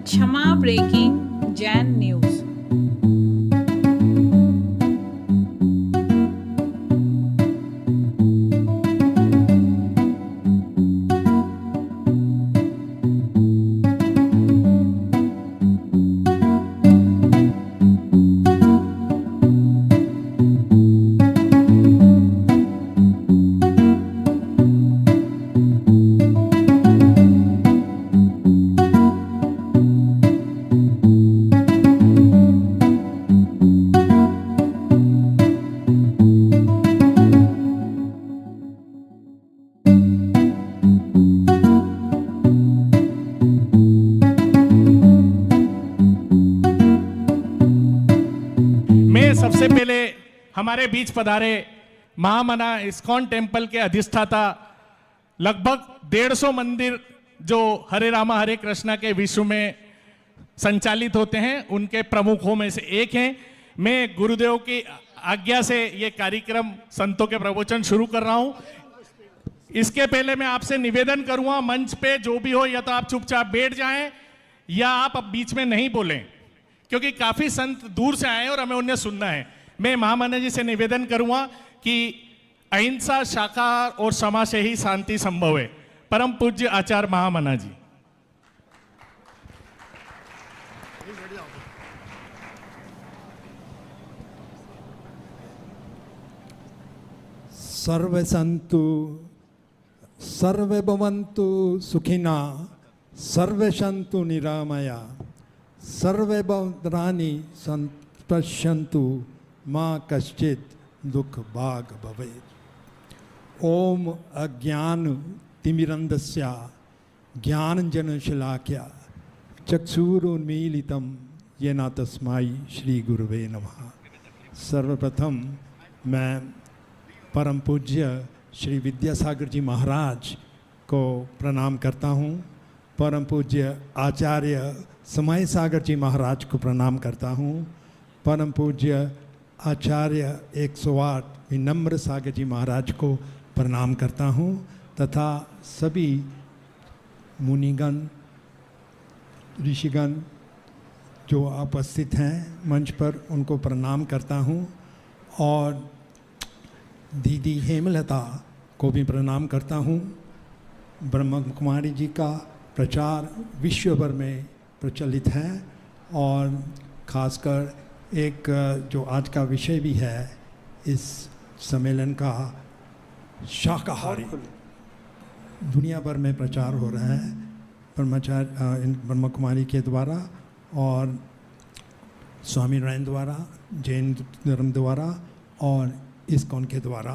क्षमा breaking Jain news. सबसे पहले हमारे बीच पधारे महामना इस्कॉन टेम्पल के अधिष्ठाता, लगभग 150 मंदिर जो हरे रामा हरे कृष्णा के विश्व में संचालित होते हैं उनके प्रमुखों में से एक हैं। मैं गुरुदेव की आज्ञा से ये कार्यक्रम संतों के प्रवचन शुरू कर रहा हूं। इसके पहले मैं आपसे निवेदन करूंगा, मंच पे जो भी हो या तो आप चुपचाप बैठ जाएं या आप अब बीच में नहीं बोलें, क्योंकि काफी संत दूर से आए हैं और हमें उन्हें सुनना है। मैं महामना जी से निवेदन करूंगा कि अहिंसा, शाकाहार और क्षमा से ही शांति संभव है। परम पूज्य आचार्य महामना जी। सर्वे संतु सर्वे भवन्तु सुखिना सर्वे सन्तु निरामया सर्वे भद्राणि पश्यन्तु माँ कश्चित् दुख भाग भवेत्। ओम अज्ञान तिमिरन्धस्य ज्ञानञ्जनशलाकया चक्षुरुन्मीलितं येन तस्मै श्री गुरुवे नमः। सर्वप्रथम मैं परम पूज्य श्री विद्यासागर जी महाराज को प्रणाम करता हूँ। परम पूज्य आचार्य समय सागर जी महाराज को प्रणाम करता हूँ। परम पूज्य आचार्य 108 विनम्र सागर जी महाराज को प्रणाम करता हूँ तथा सभी मुनिगण ऋषिगण जो उपस्थित हैं मंच पर उनको प्रणाम करता हूँ और दीदी हेमलता को भी प्रणाम करता हूँ। ब्रह्म कुमारी जी का प्रचार विश्व भर में प्रचलित है और ख़ासकर एक जो आज का विषय भी है इस सम्मेलन का, शाकाहारी, दुनिया भर में प्रचार हो रहा है ब्रह्म कुमारी के द्वारा और स्वामी नारायण द्वारा, जैन धर्म द्वारा और इस्कॉन के द्वारा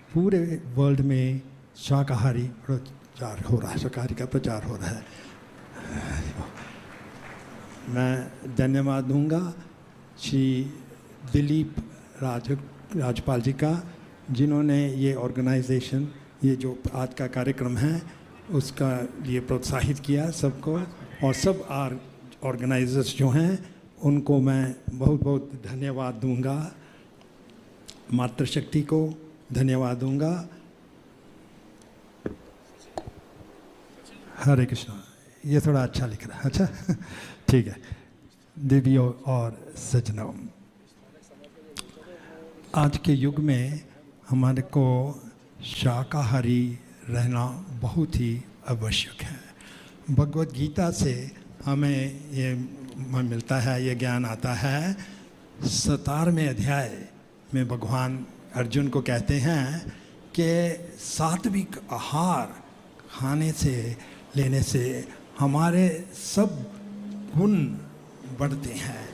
पूरे वर्ल्ड में शाकाहारी प्रचार हो रहा है, शाकाहारी का प्रचार हो रहा है। मैं धन्यवाद दूंगा श्री दिलीप राजपाल जी का, जिन्होंने ये ऑर्गेनाइजेशन, ये जो आज का कार्यक्रम है उसका लिए प्रोत्साहित किया सबको, और सब ऑर्गेनाइजर्स जो हैं उनको मैं बहुत बहुत धन्यवाद दूंगा। मातृशक्ति को धन्यवाद दूंगा। हरे कृष्णा। ये थोड़ा अच्छा लिख रहा है, अच्छा ठीक है। देवियों और सज्जनों, आज के युग में हमारे को शाकाहारी रहना बहुत ही आवश्यक है। भगवत गीता से हमें ये मिलता है, ये ज्ञान आता है। 17वें अध्याय में भगवान अर्जुन को कहते हैं कि सात्विक आहार खाने से, लेने से हमारे सब गुण बढ़ते हैं।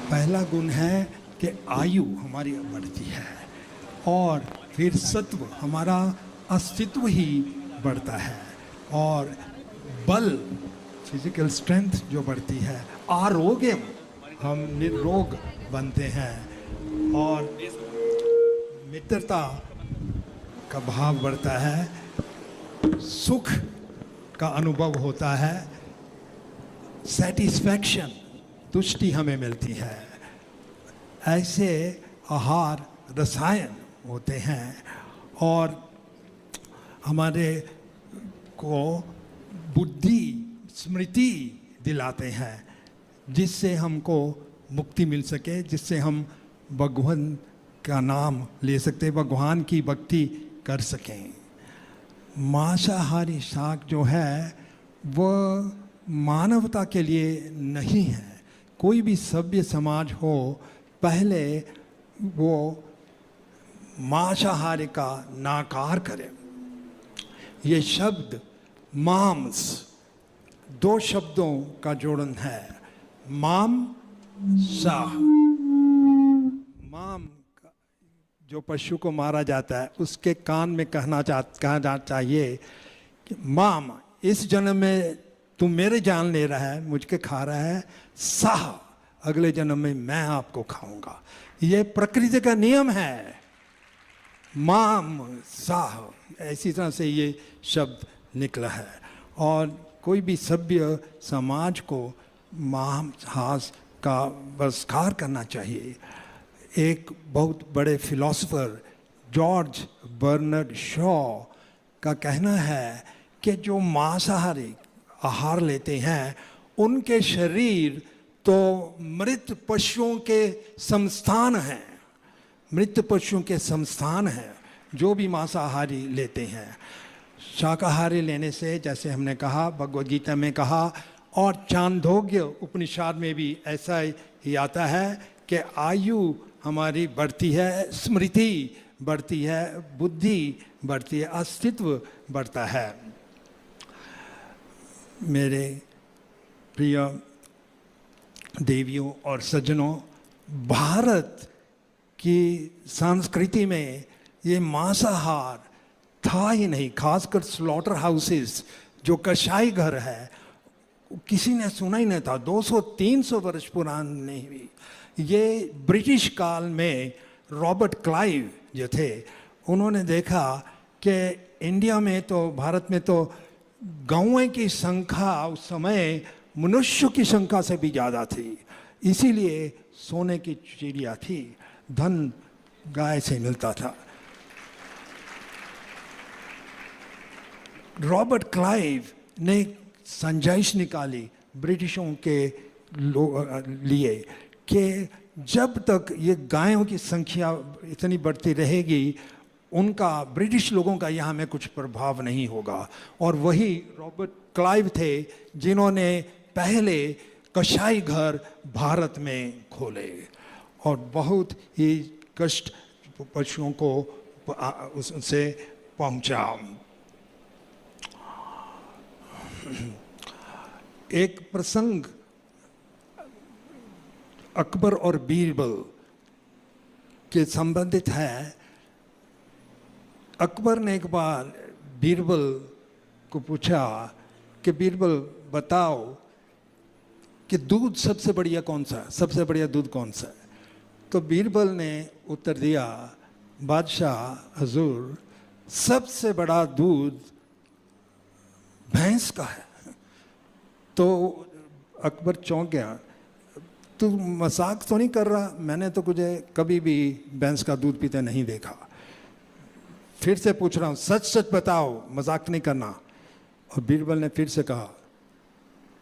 पहला गुण है कि आयु हमारी बढ़ती है और फिर सत्व, हमारा अस्तित्व ही बढ़ता है और बल, फिजिकल स्ट्रेंथ जो बढ़ती है, आरोग्य, हम निरोग बनते हैं और मित्रता का भाव बढ़ता है, सुख का अनुभव होता है, सेटिस्फैक्शन, तुष्टि हमें मिलती है। ऐसे आहार रसायन होते हैं और हमारे को बुद्धि, स्मृति दिलाते हैं, जिससे हमको मुक्ति मिल सके, जिससे हम भगवान का नाम ले सकते, भगवान की भक्ति कर सकें। मांसाहारी शाक जो है वो मानवता के लिए नहीं है। कोई भी सभ्य समाज हो, पहले वो मांसाहारी का नाकार करे। ये शब्द मांस, दो शब्दों का जोड़न है, माम साह। माम जो पशु को मारा जाता है उसके कान में कहा जाना चाहिए कि माम, इस जन्म में तू मेरे जान ले रहा है, मुझके खा रहा है, साह, अगले जन्म में मैं आपको खाऊंगा। ये प्रकृति का नियम है, माम साह, ऐसी तरह से ये शब्द निकला है। और कोई भी सभ्य समाज को मांसाहार का बहिष्कार करना चाहिए। एक बहुत बड़े फिलोसोफर जॉर्ज बर्नार्ड शॉ का कहना है कि जो मांसाहारी आहार लेते हैं उनके शरीर तो मृत पशुओं के संस्थान हैं, मृत पशुओं के संस्थान हैं जो भी मांसाहारी लेते हैं। शाकाहारी लेने से, जैसे हमने कहा, भगवद गीता में कहा और चांदोग्य उपनिषद में भी ऐसा ही आता है कि आयु हमारी बढ़ती है, स्मृति बढ़ती है, बुद्धि बढ़ती है, अस्तित्व बढ़ता है। मेरे प्रिय देवियों और सज्जनों, भारत की संस्कृति में ये मांसाहार था ही नहीं। खासकर स्लॉटर हाउसेस, जो कसाई घर है, किसी ने सुना ही नहीं था। 200-300 वर्ष पुराने भी। ये ब्रिटिश काल में रॉबर्ट क्लाइव जो थे, उन्होंने देखा कि इंडिया में तो, भारत में तो गौएं की संख्या उस समय मनुष्य की संख्या से भी ज़्यादा थी, इसीलिए सोने की चिड़िया थी, धन गाय से मिलता था। रॉबर्ट क्लाइव ने संजैश निकाली ब्रिटिशों के लिए कि जब तक ये गायों की संख्या इतनी बढ़ती रहेगी, उनका, ब्रिटिश लोगों का यहाँ में कुछ प्रभाव नहीं होगा। और वही रॉबर्ट क्लाइव थे जिन्होंने पहले कसाई घर भारत में खोले और बहुत ही कष्ट पशुओं को उससे पहुंचा। एक प्रसंग अकबर और बीरबल के संबंधित है। अकबर ने एक बार बीरबल को पूछा कि बीरबल बताओ कि दूध सबसे बढ़िया कौन सा है, सबसे बढ़िया दूध कौन सा है? तो बीरबल ने उत्तर दिया, बादशाह हजूर, सबसे बड़ा दूध भैंस का है। तो अकबर चौंक गया, तू मजाक तो नहीं कर रहा? मैंने तो तुझे कभी भी भैंस का दूध पीते नहीं देखा। फिर से पूछ रहा हूँ, सच सच बताओ, मजाक नहीं करना। और बीरबल ने फिर से कहा,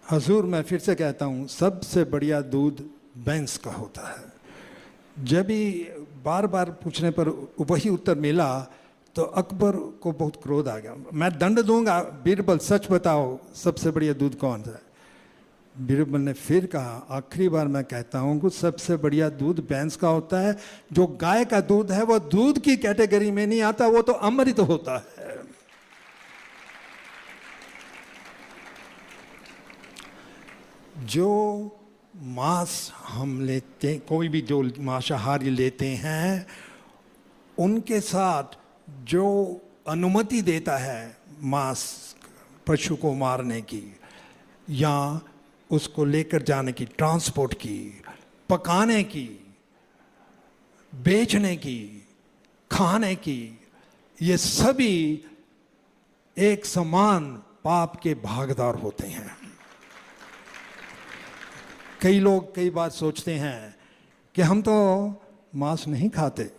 हजूर मैं फिर से कहता हूँ, सबसे बढ़िया दूध भैंस का होता है। जब भी बार बार पूछने पर वही उत्तर मिला तो अकबर को बहुत क्रोध आ गया। मैं दंड दूंगा, बीरबल सच बताओ सबसे बढ़िया दूध कौन सा है? बीरबल ने फिर कहा, आखिरी बार मैं कहता हूँ कि सबसे बढ़िया दूध भैंस का होता है। जो गाय का दूध है वो दूध की कैटेगरी में नहीं आता, वो तो अमृत होता है। जो मांस हम लेते, कोई भी जो मांसाहारी लेते हैं, उनके साथ जो अनुमति देता है मांस पशु को मारने की या उसको लेकर जाने की, ट्रांसपोर्ट की, पकाने की, बेचने की, खाने की, ये सभी एक समान पाप के भागीदार होते हैं। कई लोग कई बार सोचते हैं कि हम तो मांस नहीं खाते,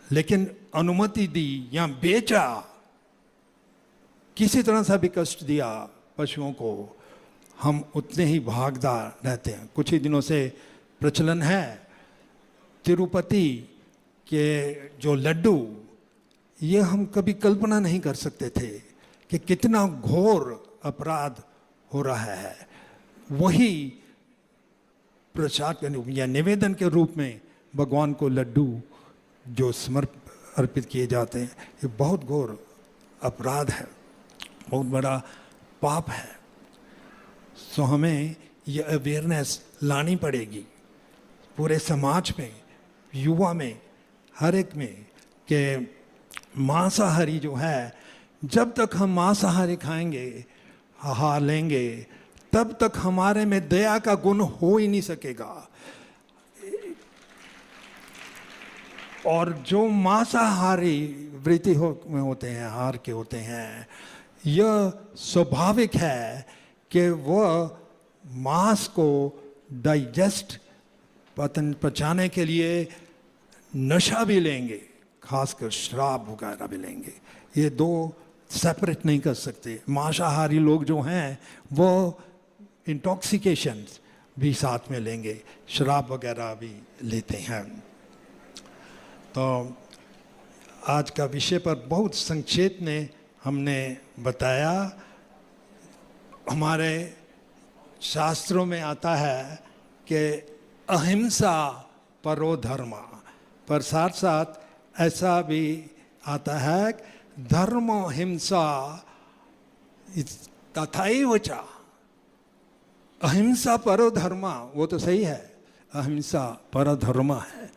लेकिन अनुमति दी या बेचा, किसी तरह से भी कष्ट दिया पशुओं को, हम उतने ही भागदार रहते हैं। कुछ ही दिनों से प्रचलन है तिरुपति के जो लड्डू, ये हम कभी कल्पना नहीं कर सकते थे कि कितना घोर अपराध हो रहा है। वही प्रसाद या निवेदन के रूप में भगवान को लड्डू जो अर्पित किए जाते हैं, ये बहुत घोर अपराध है, बहुत बड़ा पाप है। सो हमें ये अवेयरनेस लानी पड़ेगी पूरे समाज में, युवा में, हर एक में, कि मांसाहारी जो है, जब तक हम मांसाहारी खाएंगे, आहार लेंगे, तब तक हमारे में दया का गुण हो ही नहीं सकेगा। और जो मांसाहारी वृत्ति में होते हैं, आहार के होते हैं, यह स्वाभाविक है कि वह मांस को डाइजेस्ट पचाने के लिए नशा भी लेंगे, खासकर शराब वगैरह भी लेंगे। ये दो सेपरेट नहीं कर सकते। मांसाहारी लोग जो हैं वो इंटॉक्सिकेशन भी साथ में लेंगे, शराब वगैरह भी लेते हैं। तो आज का विषय पर बहुत संक्षेप में हमने बताया। हमारे शास्त्रों में आता है कि अहिंसा परो धर्मा, पर साथ साथ ऐसा भी आता है धर्म हिंसा तथैव च। अहिंसा परो धर्मा, वो तो सही है, अहिंसा पर धर्म है।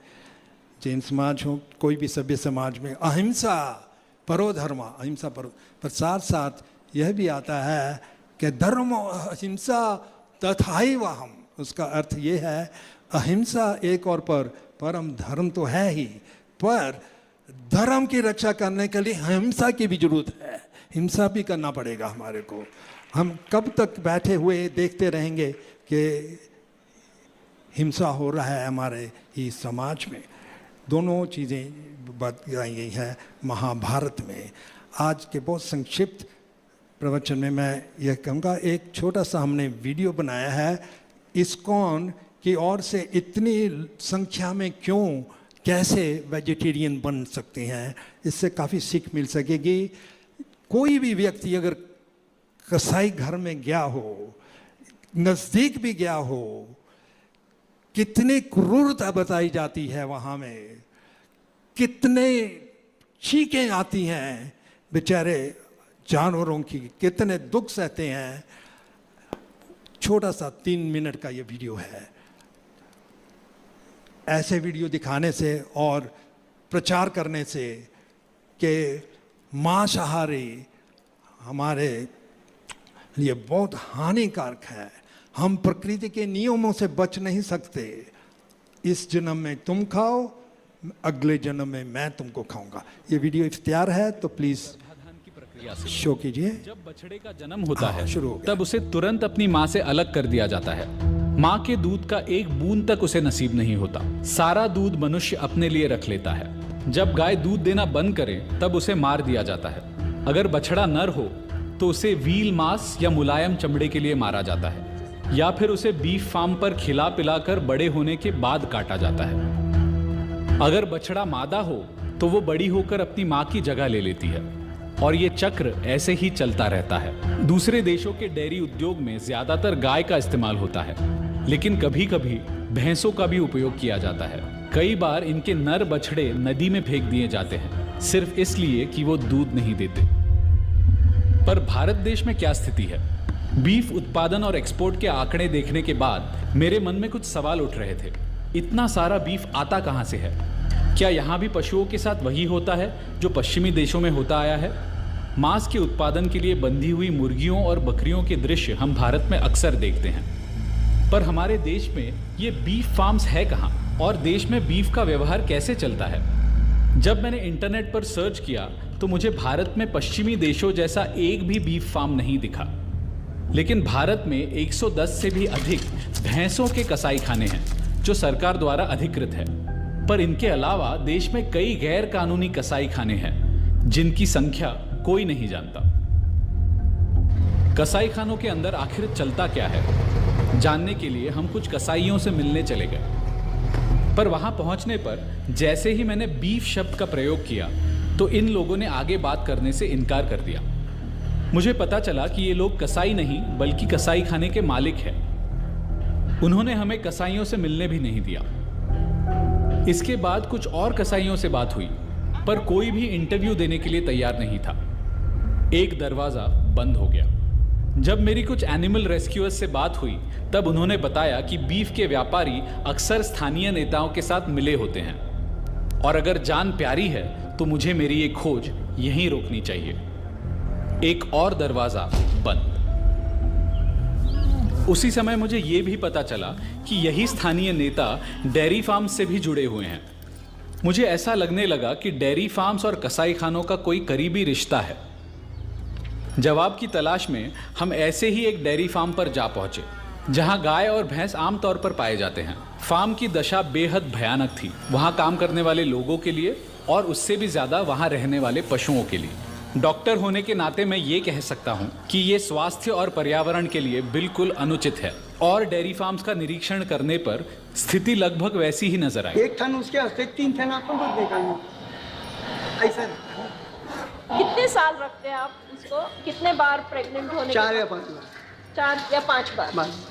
जैन समाज हो, कोई भी सभ्य समाज में अहिंसा परो धर्मा, अहिंसा परो, पर साथ साथ यह भी आता है कि धर्म अहिंसा तथैव हम। उसका अर्थ ये है अहिंसा एक और परम धर्म तो है ही, पर धर्म की रक्षा करने के लिए हिंसा की भी जरूरत है। हिंसा भी करना पड़ेगा हमारे को। हम कब तक बैठे हुए देखते रहेंगे कि हिंसा हो रहा है हमारे ही समाज में। दोनों चीज़ें बताई गई हैं महाभारत में। आज के बहुत संक्षिप्त प्रवचन में मैं यह कहूँगा, एक छोटा सा हमने वीडियो बनाया है इस्कॉन की ओर से। इतनी संख्या में क्यों, कैसे वेजिटेरियन बन सकते हैं, इससे काफ़ी सीख मिल सकेगी। कोई भी व्यक्ति अगर कसाई घर में गया हो, नज़दीक भी गया हो, कितनी क्रूरता बताई जाती है वहाँ में, कितने चीखें आती हैं बेचारे जानवरों की, कितने दुख सहते हैं। छोटा सा 3 मिनट का ये वीडियो है। ऐसे वीडियो दिखाने से और प्रचार करने से कि मांसाहारी हमारे लिए बहुत हानिकारक है, हम प्रकृति के नियमों से बच नहीं सकते। इस जन्म में तुम खाओ, अगले जन्म में मैं तुमको खाऊंगा। ये वीडियो इख्तियार है, तो प्लीज शो कीजिए। जब बछड़े का जन्म होता है शुरू हो गया। तब उसे तुरंत अपनी माँ से अलग कर दिया जाता है। माँ के दूध का एक बूंद तक उसे नसीब नहीं होता। सारा दूध मनुष्य अपने लिए रख लेता है। जब गाय दूध देना बंद करे तब उसे मार दिया जाता है। अगर बछड़ा नर हो तो उसे व्हील मांस या मुलायम चमड़े के लिए मारा जाता है, या फिर उसे बीफ फार्म पर खिला पिलाकर बड़े होने के बाद काटा जाता है। अगर बछड़ा मादा हो तो वो बड़ी होकर अपनी माँ की जगह ले लेती है, और ये चक्र ऐसे ही चलता रहता है। दूसरे देशों के डेयरी उद्योग में ज्यादातर गाय का इस्तेमाल होता है, लेकिन कभी कभी भैंसों का भी उपयोग किया जाता है। कई बार इनके नर बछड़े नदी में फेंक दिए जाते हैं, सिर्फ इसलिए कि वो दूध नहीं देते। पर भारत देश में क्या स्थिति है? बीफ उत्पादन और एक्सपोर्ट के आंकड़े देखने के बाद मेरे मन में कुछ सवाल उठ रहे थे। इतना सारा बीफ आता कहां से है? क्या यहाँ भी पशुओं के साथ वही होता है जो पश्चिमी देशों में होता आया है? मांस के उत्पादन के लिए बंधी हुई मुर्गियों और बकरियों के दृश्य हम भारत में अक्सर देखते हैं, पर हमारे देश में ये बीफ फार्म्स है कहाँ, और देश में बीफ का व्यवहार कैसे चलता है? जब मैंने इंटरनेट पर सर्च किया तो मुझे भारत में पश्चिमी देशों जैसा एक भी बीफ फार्म नहीं दिखा। लेकिन भारत में 110 से भी अधिक भैंसों के कसाई खाने हैं जो सरकार द्वारा अधिकृत है। पर इनके अलावा देश में कई गैर कानूनी कसाई खाने हैं जिनकी संख्या कोई नहीं जानता। कसाई खानों के अंदर आखिर चलता क्या है, जानने के लिए हम कुछ कसाईयों से मिलने चले गए। पर वहां पहुंचने पर जैसे ही मैंने बीफ शब्द का प्रयोग किया तो इन लोगों ने आगे बात करने से इनकार कर दिया। मुझे पता चला कि ये लोग कसाई नहीं बल्कि कसाई खाने के मालिक हैं। उन्होंने हमें कसाईयों से मिलने भी नहीं दिया। इसके बाद कुछ और कसाईयों से बात हुई, पर कोई भी इंटरव्यू देने के लिए तैयार नहीं था। एक दरवाज़ा बंद हो गया। जब मेरी कुछ एनिमल रेस्क्यूअर्स से बात हुई तब उन्होंने बताया कि बीफ के व्यापारी अक्सर स्थानीय नेताओं के साथ मिले होते हैं और अगर जान प्यारी है तो मुझे मेरी ये खोज यहीं रोकनी चाहिए। एक और दरवाज़ा बंद। उसी समय मुझे ये भी पता चला कि यही स्थानीय नेता डेयरी फार्म से भी जुड़े हुए हैं। मुझे ऐसा लगने लगा कि डेयरी फार्म्स और कसाई खानों का कोई करीबी रिश्ता है। जवाब की तलाश में हम ऐसे ही एक डेयरी फार्म पर जा पहुंचे, जहां गाय और भैंस आमतौर पर पाए जाते हैं। फार्म की दशा बेहद भयानक थी, वहां काम करने वाले लोगों के लिए और उससे भी ज़्यादा वहां रहने वाले पशुओं के लिए। डॉक्टर होने के नाते मैं ये कह सकता हूं कि ये स्वास्थ्य और पर्यावरण के लिए बिल्कुल अनुचित है और डेयरी फार्म्स का निरीक्षण करने पर स्थिति लगभग वैसी ही नजर आई। एक थन उसके हस्ते 3 थन आपको दूध निकालना ऐसा। कितने साल रखते हैं आप उसको? कितने बार प्रेग्नेंट होने 4 या 5 बार। 4 या 5 बार। बस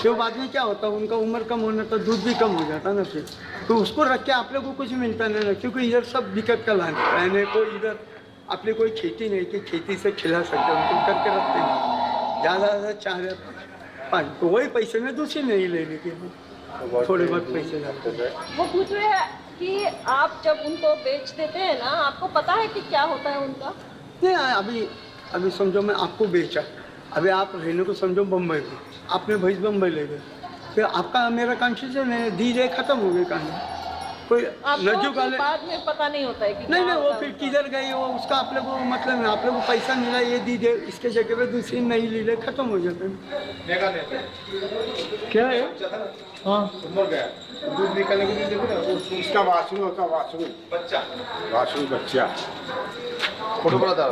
तो बाद में क्या होता है, उनका उम्र कम होने तो दूध भी कम हो जाता ना फिर, तो उसको रख के आप लोग को कुछ मिलता नहीं ना, क्योंकि इधर सब दिक्कत का रहने को, इधर अपने कोई खेती नहीं कि खेती से खिला सकते उनको करके रखते हैं। ज़्यादा 4 या 5 तो वही पैसे में दूसरी नहीं लेने के थोड़े बहुत पैसे जाते हैं। वो पूछ रहे हैं कि आप जब उनको बेच देते हैं ना, आपको पता है कि क्या होता है उनका? नहीं, अभी समझो मैं आपको बेचा, अभी आप रहने को समझो बम्बई में, आपने भैंस बम्बई ले गए, फिर आपका मेरा कंफ्यूजन है, दीजिए खत्म हो गई कहानी। कोई नजुक वाले बाद में पता नहीं होता है कि नहीं वो फिर किधर गई, वो उसका आप लोग को मतलब नहीं, आप लोग को पैसा मिला ये दीजिए, इसके जगह पे दूसरी नहीं ले ले, खत्म हो जाते हैं। क्या है? हाँ दूध निकालने के लिए देखो ना, उसका वाशरूम होता है, वाशरूम बच्चा फोटो बड़ा था,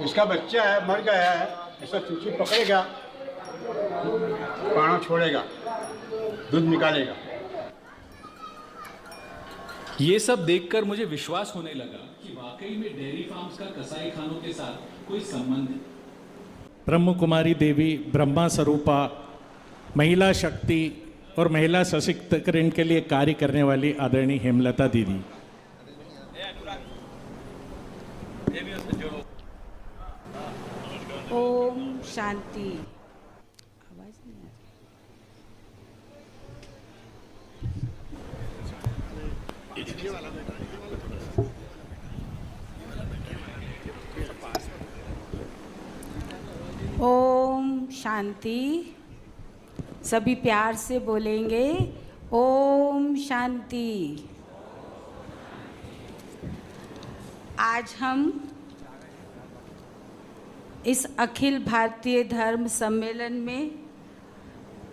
इसका बच्चा है, मर गया है, ऐसा चूची पकड़ेगा, पाना छोड़ेगा, दूध निकालेगा। ये सब देखकर मुझे विश्वास होने लगा कि वाकई में डेयरी फार्म्स का कसाई खानों के साथ कोई संबंध है। ब्रह्म कुमारी देवी, ब्रह्मा स्वरूपा, महिला शक्ति और महिला सशक्तिकरण के लिए कार्य करने वाली आदरणीय हेमलता दीदी। ओम शांति। आवाज नहीं आ रही। ओम शांति। सभी प्यार से बोलेंगे ओम शांति। आज हम इस अखिल भारतीय धर्म सम्मेलन में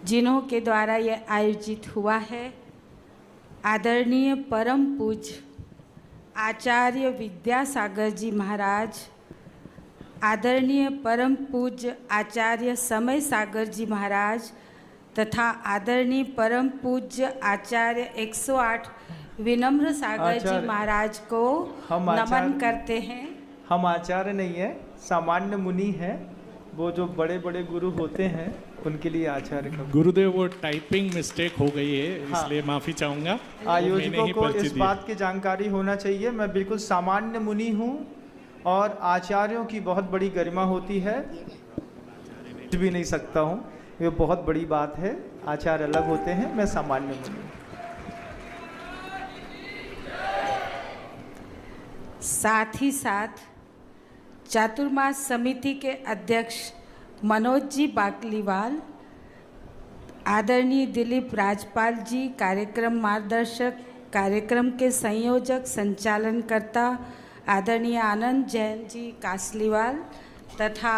जिन्हों के द्वारा यह आयोजित हुआ है, आदरणीय परम पूज्य आचार्य विद्यासागर जी महाराज, आदरणीय परम पूज्य आचार्य समय सागर जी महाराज तथा आदरणीय परम पूज्य आचार्य 108 विनम्र सागर जी महाराज को नमन करते हैं। हम आचार्य नहीं है, सामान्य मुनि हैं, वो जो बड़े बड़े गुरु होते हैं उनके लिए आचार्य का। गुरुदेव वो टाइपिंग मिस्टेक हो गई है, इसलिए माफी चाहूंगा। आयोजकों को इस बात की जानकारी होना चाहिए, मैं बिल्कुल सामान्य मुनि हूँ और आचार्यों की बहुत बड़ी गरिमा होती है, कुछ भी नहीं सकता हूँ, ये बहुत बड़ी बात है। आचार्य अलग होते हैं, मैं सामान्य मुनि हूँ। साथ ही साथ चातुर्मास समिति के अध्यक्ष मनोज जी बाकलीवाल, आदरणीय दिलीप राजपाल जी कार्यक्रम मार्गदर्शक, कार्यक्रम के संयोजक संचालनकर्ता आदरणीय आनंद जैन जी कासलीवाल तथा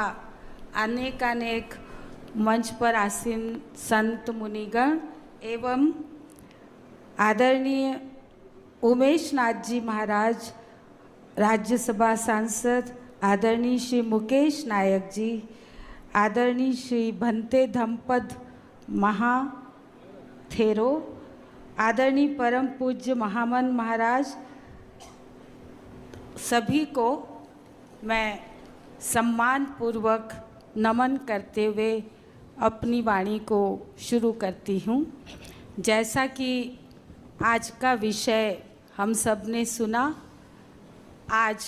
अनेकानेक मंच पर आसीन संत मुनिगण एवं आदरणीय उमेश नाथ जी महाराज, राज्यसभा सांसद आदरणीय श्री मुकेश नायक जी, आदरणीय श्री भंते धम्मपद महाथेरो, आदरणीय परम पूज्य महामन महाराज, सभी को मैं सम्मान पूर्वक नमन करते हुए अपनी वाणी को शुरू करती हूँ। जैसा कि आज का विषय हम सब ने सुना, आज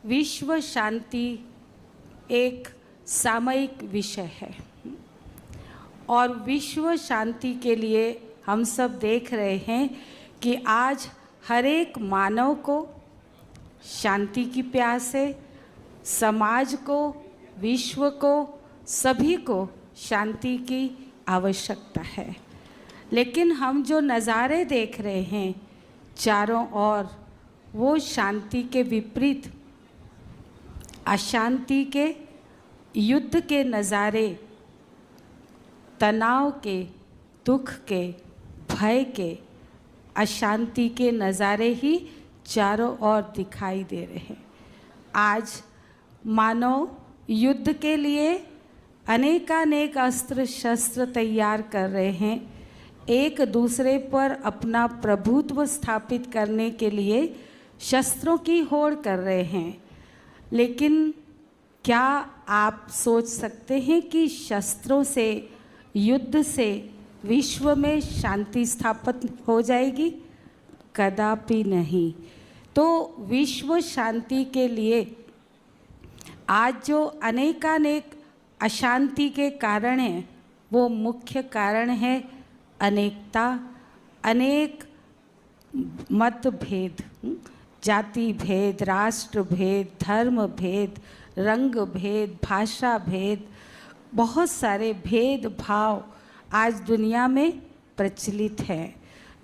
विश्व शांति एक सामयिक विषय है और विश्व शांति के लिए हम सब देख रहे हैं कि आज हर एक मानव को शांति की प्यास है, समाज को, विश्व को, सभी को शांति की आवश्यकता है। लेकिन हम जो नज़ारे देख रहे हैं चारों ओर, वो शांति के विपरीत अशांति के, युद्ध के नज़ारे, तनाव के, दुख के, भय के, अशांति के नज़ारे ही चारों ओर दिखाई दे रहे हैं। आज मानव युद्ध के लिए अनेकानेक अस्त्र शस्त्र तैयार कर रहे हैं, एक दूसरे पर अपना प्रभुत्व स्थापित करने के लिए शस्त्रों की होड़ कर रहे हैं। लेकिन क्या आप सोच सकते हैं कि शस्त्रों से, युद्ध से विश्व में शांति स्थापित हो जाएगी? कदापि नहीं। तो विश्व शांति के लिए आज जो अनेकानेक अशांति के कारण हैं, वो मुख्य कारण है अनेकता, अनेक मतभेद, जाति भेद, राष्ट्र भेद, धर्म भेद, रंग भेद, भाषा भेद, बहुत सारे भेदभाव आज दुनिया में प्रचलित है,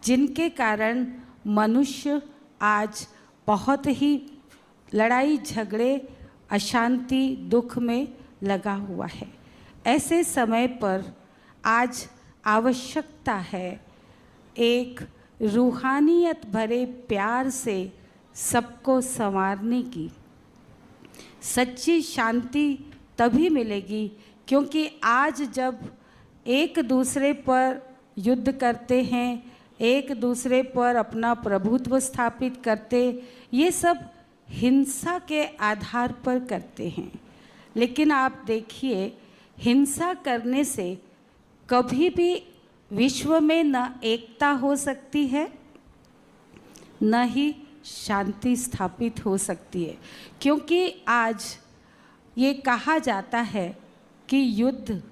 जिनके कारण मनुष्य आज बहुत ही लड़ाई झगड़े, अशांति, दुख में लगा हुआ है। ऐसे समय पर आज आवश्यकता है एक रूहानियत भरे प्यार से सबको संवारने की। सच्ची शांति तभी मिलेगी क्योंकि आज जब एक दूसरे पर युद्ध करते हैं, एक दूसरे पर अपना प्रभुत्व स्थापित करते, ये सब हिंसा के आधार पर करते हैं। लेकिन आप देखिए, हिंसा करने से कभी भी विश्व में न एकता हो सकती है, न ही शांति स्थापित हो सकती है। क्योंकि आज ये कहा जाता है कि युद्ध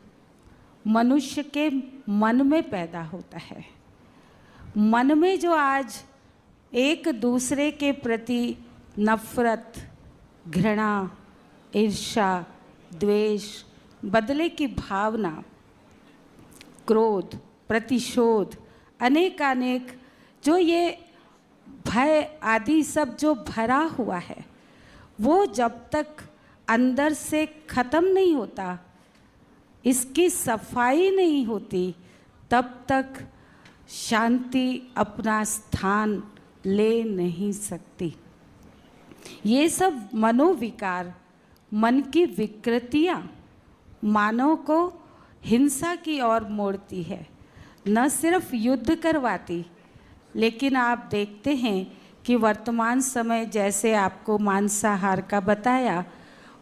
मनुष्य के मन में पैदा होता है। मन में जो आज एक दूसरे के प्रति नफरत, घृणा, ईर्ष्या, द्वेष, बदले की भावना, क्रोध, प्रतिशोध, अनेकानेक जो ये भय आदि सब जो भरा हुआ है, वो जब तक अंदर से ख़त्म नहीं होता, इसकी सफाई नहीं होती, तब तक शांति अपना स्थान ले नहीं सकती। ये सब मनोविकार, मन की विकृतियाँ मानव को हिंसा की ओर मोड़ती है, न सिर्फ युद्ध करवाती। लेकिन आप देखते हैं कि वर्तमान समय, जैसे आपको मांसाहार का बताया,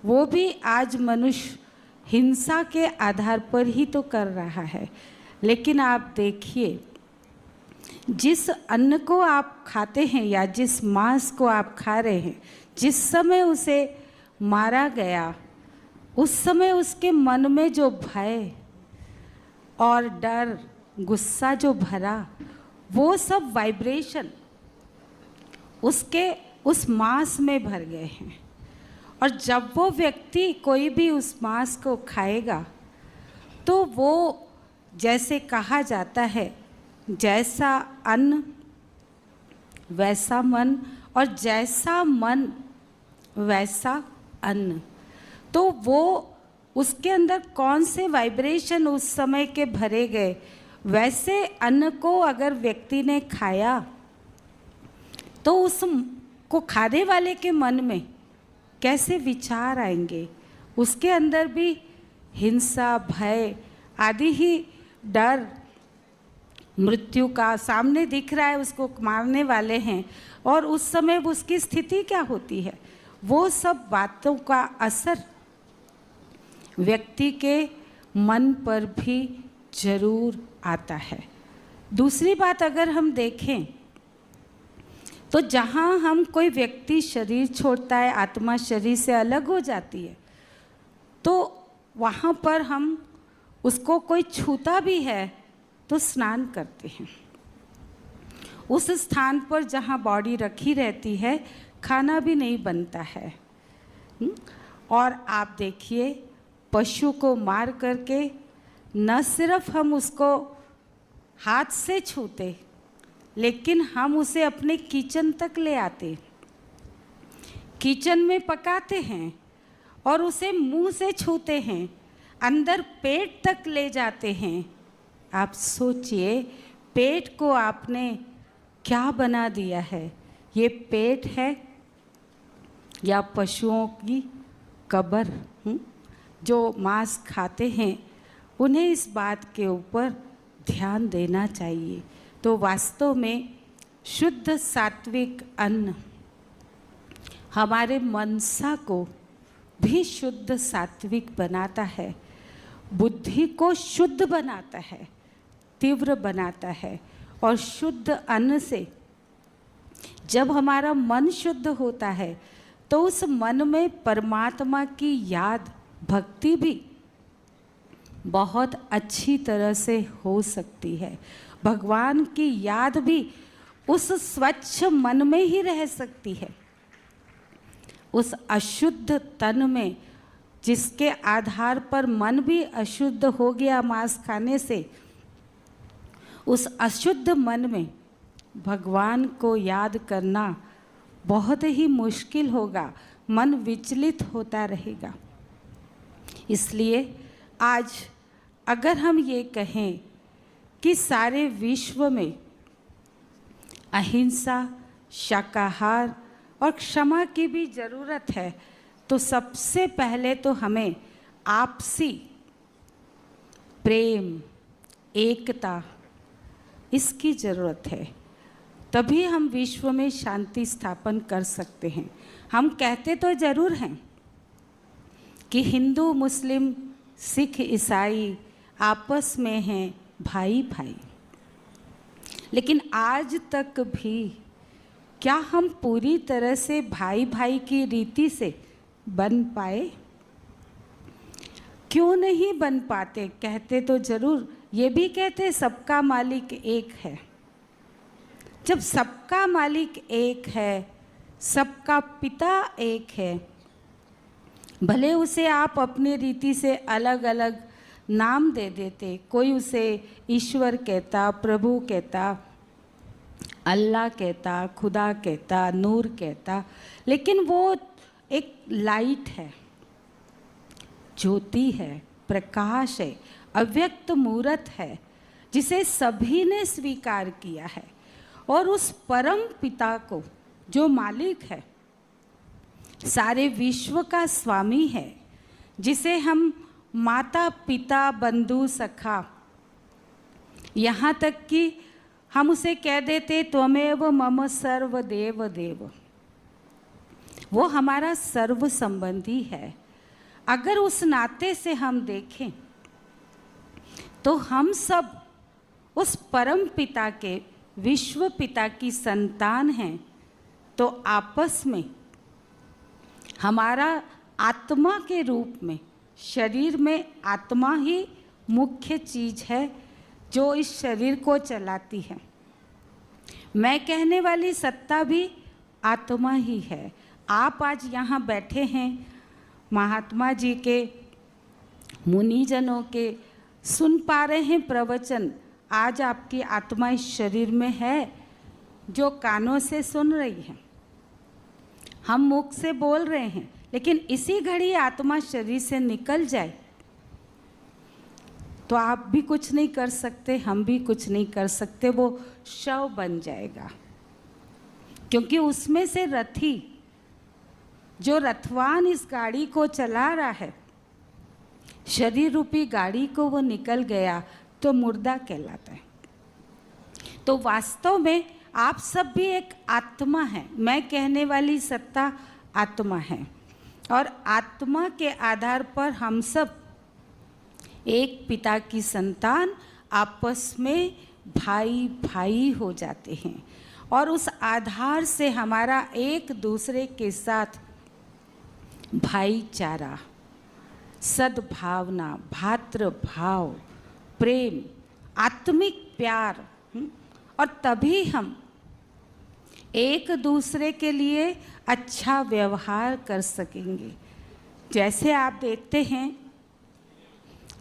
वो भी आज मनुष्य हिंसा के आधार पर ही तो कर रहा है। लेकिन आप देखिए, जिस अन्न को आप खाते हैं या जिस मांस को आप खा रहे हैं, जिस समय उसे मारा गया, उस समय उसके मन में जो भय और डर, गुस्सा जो भरा, वो सब वाइब्रेशन उसके उस मांस में भर गए हैं। और जब वो व्यक्ति कोई भी उस मांस को खाएगा, तो वो, जैसे कहा जाता है, जैसा अन्न वैसा मन, और जैसा मन वैसा अन्न। तो वो उसके अंदर कौन से वाइब्रेशन उस समय के भरे गए, वैसे अन्न को अगर व्यक्ति ने खाया, तो उसको खाने वाले के मन में कैसे विचार आएंगे। उसके अंदर भी हिंसा, भय आदि ही डर मृत्यु का सामने दिख रहा है, उसको मारने वाले हैं, और उस समय उसकी स्थिति क्या होती है, वो सब बातों का असर व्यक्ति के मन पर भी जरूर आता है। दूसरी बात अगर हम देखें तो जहाँ हम कोई व्यक्ति शरीर छोड़ता है, आत्मा शरीर से अलग हो जाती है, तो वहाँ पर हम उसको कोई छूता भी है तो स्नान करते हैं। उस स्थान पर जहाँ बॉडी रखी रहती है खाना भी नहीं बनता है। और आप देखिए, पशु को मार करके न सिर्फ हम उसको हाथ से छूते, लेकिन हम उसे अपने किचन तक ले आते, किचन में पकाते हैं और उसे मुंह से छूते हैं, अंदर पेट तक ले जाते हैं। आप सोचिए, पेट को आपने क्या बना दिया है? ये पेट है या पशुओं की कब्र? जो मांस खाते हैं उन्हें इस बात के ऊपर ध्यान देना चाहिए। तो वास्तव में शुद्ध सात्विक अन्न हमारे मनसा को भी शुद्ध सात्विक बनाता है, बुद्धि को शुद्ध बनाता है, तीव्र बनाता है। और शुद्ध अन्न से जब हमारा मन शुद्ध होता है तो उस मन में परमात्मा की याद, भक्ति भी बहुत अच्छी तरह से हो सकती है। भगवान की याद भी उस स्वच्छ मन में ही रह सकती है। उस अशुद्ध तन में, जिसके आधार पर मन भी अशुद्ध हो गया मांस खाने से, उस अशुद्ध मन में भगवान को याद करना बहुत ही मुश्किल होगा, मन विचलित होता रहेगा। इसलिए आज अगर हम ये कहें कि सारे विश्व में अहिंसा, शाकाहार और क्षमा की भी ज़रूरत है, तो सबसे पहले तो हमें आपसी प्रेम, एकता, इसकी ज़रूरत है। तभी हम विश्व में शांति स्थापन कर सकते हैं। हम कहते तो ज़रूर हैं कि हिंदू, मुस्लिम, सिख, ईसाई आपस में हैं भाई भाई, लेकिन आज तक भी क्या हम पूरी तरह से भाई भाई की रीति से बन पाए? क्यों नहीं बन पाते? कहते तो ज़रूर, ये भी कहते सबका मालिक एक है। जब सबका मालिक एक है, सबका पिता एक है, भले उसे आप अपनी रीति से अलग अलग नाम दे देते, कोई उसे ईश्वर कहता, प्रभु कहता, अल्लाह कहता, खुदा कहता, नूर कहता, लेकिन वो एक लाइट है, ज्योति है, प्रकाश है, अव्यक्त मूर्त है, जिसे सभी ने स्वीकार किया है। और उस परम पिता को, जो मालिक है, सारे विश्व का स्वामी है, जिसे हम माता, पिता, बंधु, सखा, यहाँ तक कि हम उसे कह देते त्वमेव मम सर्व देव देव, वो हमारा सर्व संबंधी है। अगर उस नाते से हम देखें तो हम सब उस परम पिता के, विश्व पिता की संतान हैं। तो आपस में हमारा आत्मा के रूप में, शरीर में आत्मा ही मुख्य चीज़ है जो इस शरीर को चलाती है। मैं कहने वाली सत्ता भी आत्मा ही है। आप आज यहाँ बैठे हैं, महात्मा जी के, मुनिजनों के सुन पा रहे हैं प्रवचन। आज आपकी आत्मा इस शरीर में है जो कानों से सुन रही है। हम मुख से बोल रहे हैं, लेकिन इसी घड़ी आत्मा शरीर से निकल जाए तो आप भी कुछ नहीं कर सकते, हम भी कुछ नहीं कर सकते, वो शव बन जाएगा। क्योंकि उसमें से रथी, जो रथवान इस गाड़ी को चला रहा है, शरीर रूपी गाड़ी को वो निकल गया तो मुर्दा कहलाता है। तो वास्तव में आप सब भी एक आत्मा हैं। मैं कहने वाली सत्ता आत्मा है, और आत्मा के आधार पर हम सब एक पिता की संतान आपस में भाई भाई हो जाते हैं, और उस आधार से हमारा एक दूसरे के साथ भाईचारा, सद्भावना, भातृभाव, प्रेम, आत्मिक प्यार, और तभी हम एक दूसरे के लिए अच्छा व्यवहार कर सकेंगे। जैसे आप देखते हैं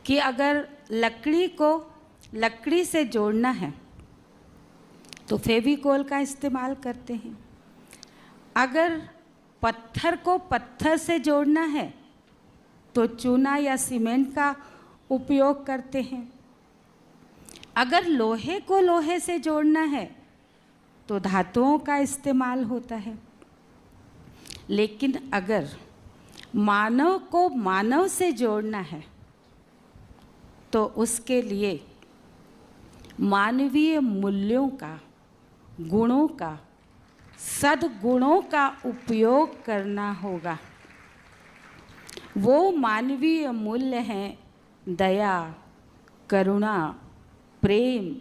कि अगर लकड़ी को लकड़ी से जोड़ना है तो फेविकोल का इस्तेमाल करते हैं। अगर पत्थर को पत्थर से जोड़ना है तो चूना या सीमेंट का उपयोग करते हैं। अगर लोहे को लोहे से जोड़ना है तो धातुओं का इस्तेमाल होता है। लेकिन अगर मानव को मानव से जोड़ना है तो उसके लिए मानवीय मूल्यों का, गुणों का, सद्गुणों का उपयोग करना होगा। वो मानवीय मूल्य हैं दया, करुणा, प्रेम,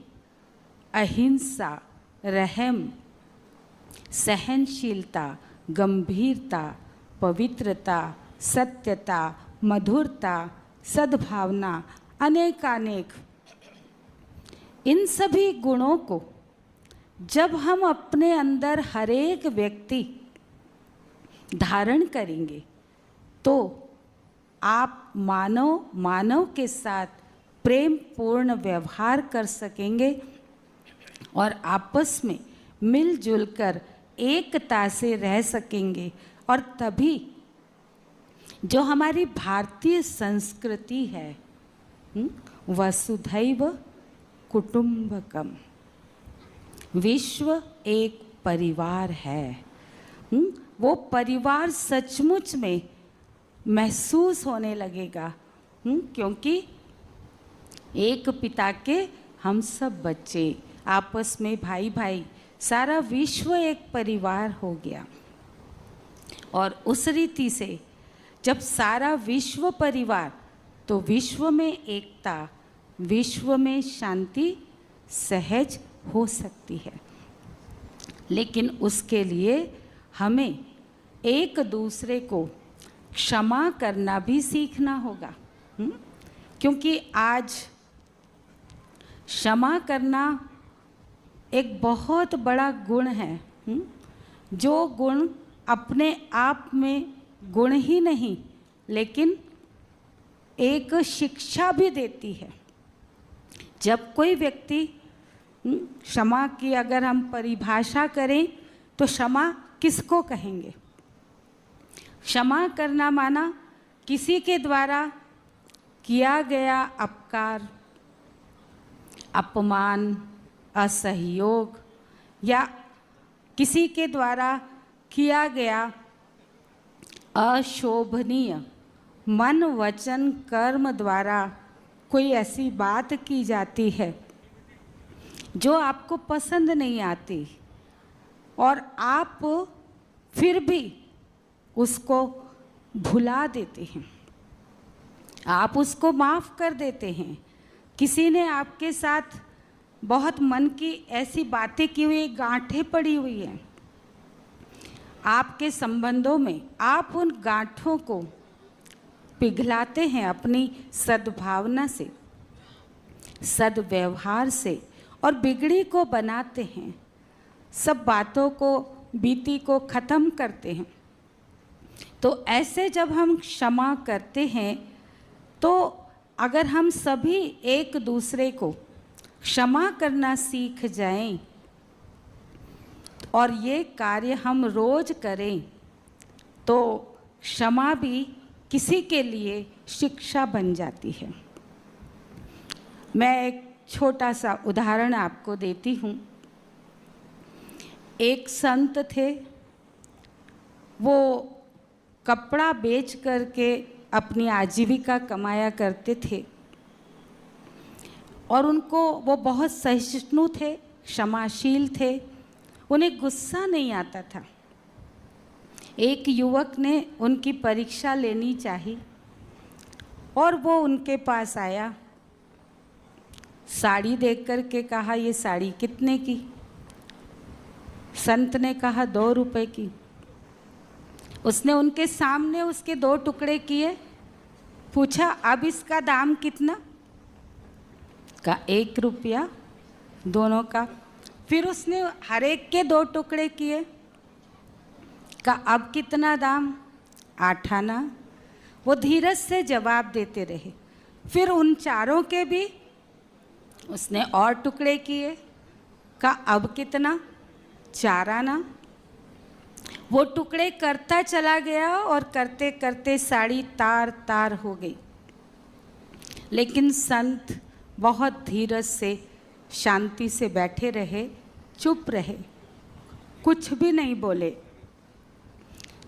अहिंसा, रहम, सहनशीलता, गंभीरता, पवित्रता, सत्यता, मधुरता, सद्भावना, अनेकानेक। इन सभी गुणों को जब हम अपने अंदर हर एक व्यक्ति धारण करेंगे तो आप मानव मानव के साथ प्रेम पूर्ण व्यवहार कर सकेंगे और आपस में मिलजुल कर एकता से रह सकेंगे। और तभी जो हमारी भारतीय संस्कृति है, वसुधैव कुटुंबकम, विश्व एक परिवार है, वो परिवार सचमुच में महसूस होने लगेगा, क्योंकि एक पिता के हम सब बच्चे आपस में भाई भाई, सारा विश्व एक परिवार हो गया। और उस रीति से जब सारा विश्व परिवार, तो विश्व में एकता, विश्व में शांति सहज हो सकती है। लेकिन उसके लिए हमें एक दूसरे को क्षमा करना भी सीखना होगा, क्योंकि आज क्षमा करना एक बहुत बड़ा गुण है, जो गुण अपने आप में गुण ही नहीं लेकिन एक शिक्षा भी देती है। जब कोई व्यक्ति क्षमा की अगर हम परिभाषा करें तो क्षमा किसको कहेंगे? क्षमा करना माना किसी के द्वारा किया गया अपकार, अपमान, असहयोग, या किसी के द्वारा किया गया अशोभनीय मन, वचन, कर्म द्वारा कोई ऐसी बात की जाती है जो आपको पसंद नहीं आती और आप फिर भी उसको भुला देते हैं, आप उसको माफ़ कर देते हैं। किसी ने आपके साथ बहुत मन की ऐसी बातें की हुई, गांठें पड़ी हुई हैं आपके संबंधों में, आप उन गांठों को पिघलाते हैं अपनी सद्भावना से, सद्व्यवहार से, और बिगड़ी को बनाते हैं, सब बातों को, बीती को ख़त्म करते हैं। तो ऐसे जब हम क्षमा करते हैं तो अगर हम सभी एक दूसरे को क्षमा करना सीख जाएं और ये कार्य हम रोज करें तो क्षमा भी किसी के लिए शिक्षा बन जाती है। मैं एक छोटा सा उदाहरण आपको देती हूँ। एक संत थे, वो कपड़ा बेच करके अपनी आजीविका कमाया करते थे और उनको वो बहुत सहिष्णु थे, क्षमाशील थे, उन्हें गुस्सा नहीं आता था। एक युवक ने उनकी परीक्षा लेनी चाहिए और वो उनके पास आया, साड़ी देख कर के कहा, ये साड़ी कितने की? संत ने कहा 2 रुपए की। उसने उनके सामने उसके 2 टुकड़े किए, पूछा अब इसका दाम कितना? का 1 रुपया दोनों का। फिर उसने हर एक के 2 टुकड़े किए, का अब कितना दाम? 8 आना। वो धीरज से जवाब देते रहे। फिर उन चारों के भी उसने और टुकड़े किए, का अब कितना? 4 आना। वो टुकड़े करता चला गया और करते करते साड़ी तार तार हो गई। लेकिन संत बहुत धीरज से शांति से बैठे रहे, चुप रहे, कुछ भी नहीं बोले।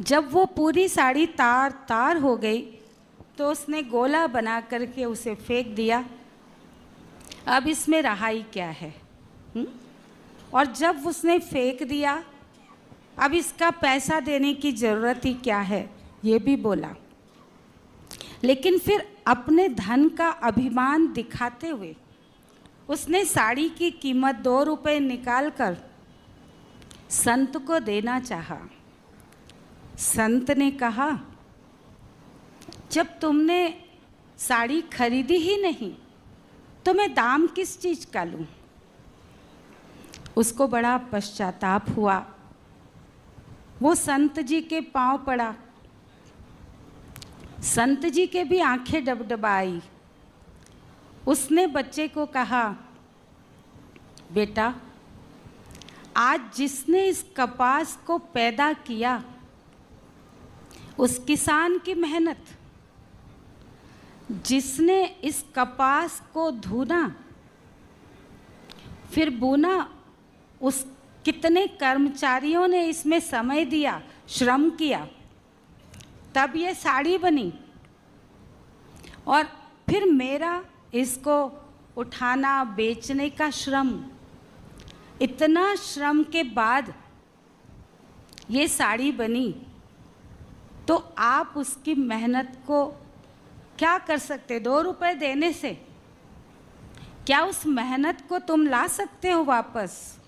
जब वो पूरी साड़ी तार तार हो गई तो उसने गोला बना करके उसे फेंक दिया। अब इसमें रहाई क्या है? और जब उसने फेंक दिया, अब इसका पैसा देने की ज़रूरत ही क्या है, ये भी बोला। लेकिन फिर अपने धन का अभिमान दिखाते हुए उसने साड़ी की कीमत 2 रुपए निकाल कर संत को देना चाहा। संत ने कहा, जब तुमने साड़ी खरीदी ही नहीं तो मैं दाम किस चीज़ का लूँ? उसको बड़ा पश्चाताप हुआ। वो संत जी के पांव पड़ा। संत जी के भी आंखें डबडबाई। उसने बच्चे को कहा, बेटा, आज जिसने इस कपास को पैदा किया, उस किसान की मेहनत, जिसने इस कपास को धुना फिर बुना, उस कितने कर्मचारियों ने इसमें समय दिया, श्रम किया, तब ये साड़ी बनी। और फिर मेरा इसको उठाना, बेचने का श्रम, इतना श्रम के बाद ये साड़ी बनी, तो आप उसकी मेहनत को क्या कर सकते? 2 रुपए देने से क्या उस मेहनत को तुम ला सकते हो वापस?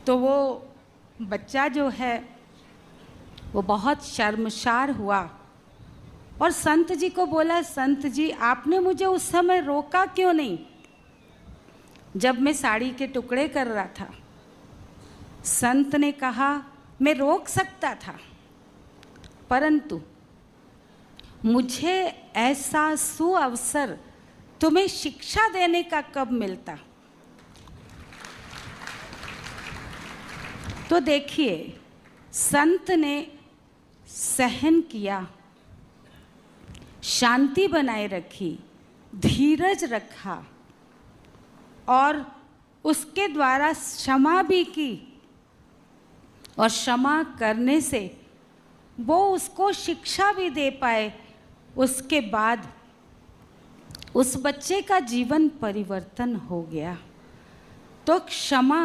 तो वो बच्चा जो है वो बहुत शर्मसार हुआ और संत जी को बोला, संत जी आपने मुझे उस समय रोका क्यों नहीं, जब मैं साड़ी के टुकड़े कर रहा था? संत ने कहा, मैं रोक सकता था, परंतु मुझे ऐसा सुअवसर तुम्हें शिक्षा देने का कब मिलता? तो देखिए, संत ने सहन किया, शांति बनाए रखी, धीरज रखा और उसके द्वारा क्षमा भी की। और क्षमा करने से वो उसको शिक्षा भी दे पाए। उसके बाद उस बच्चे का जीवन परिवर्तन हो गया। तो क्षमा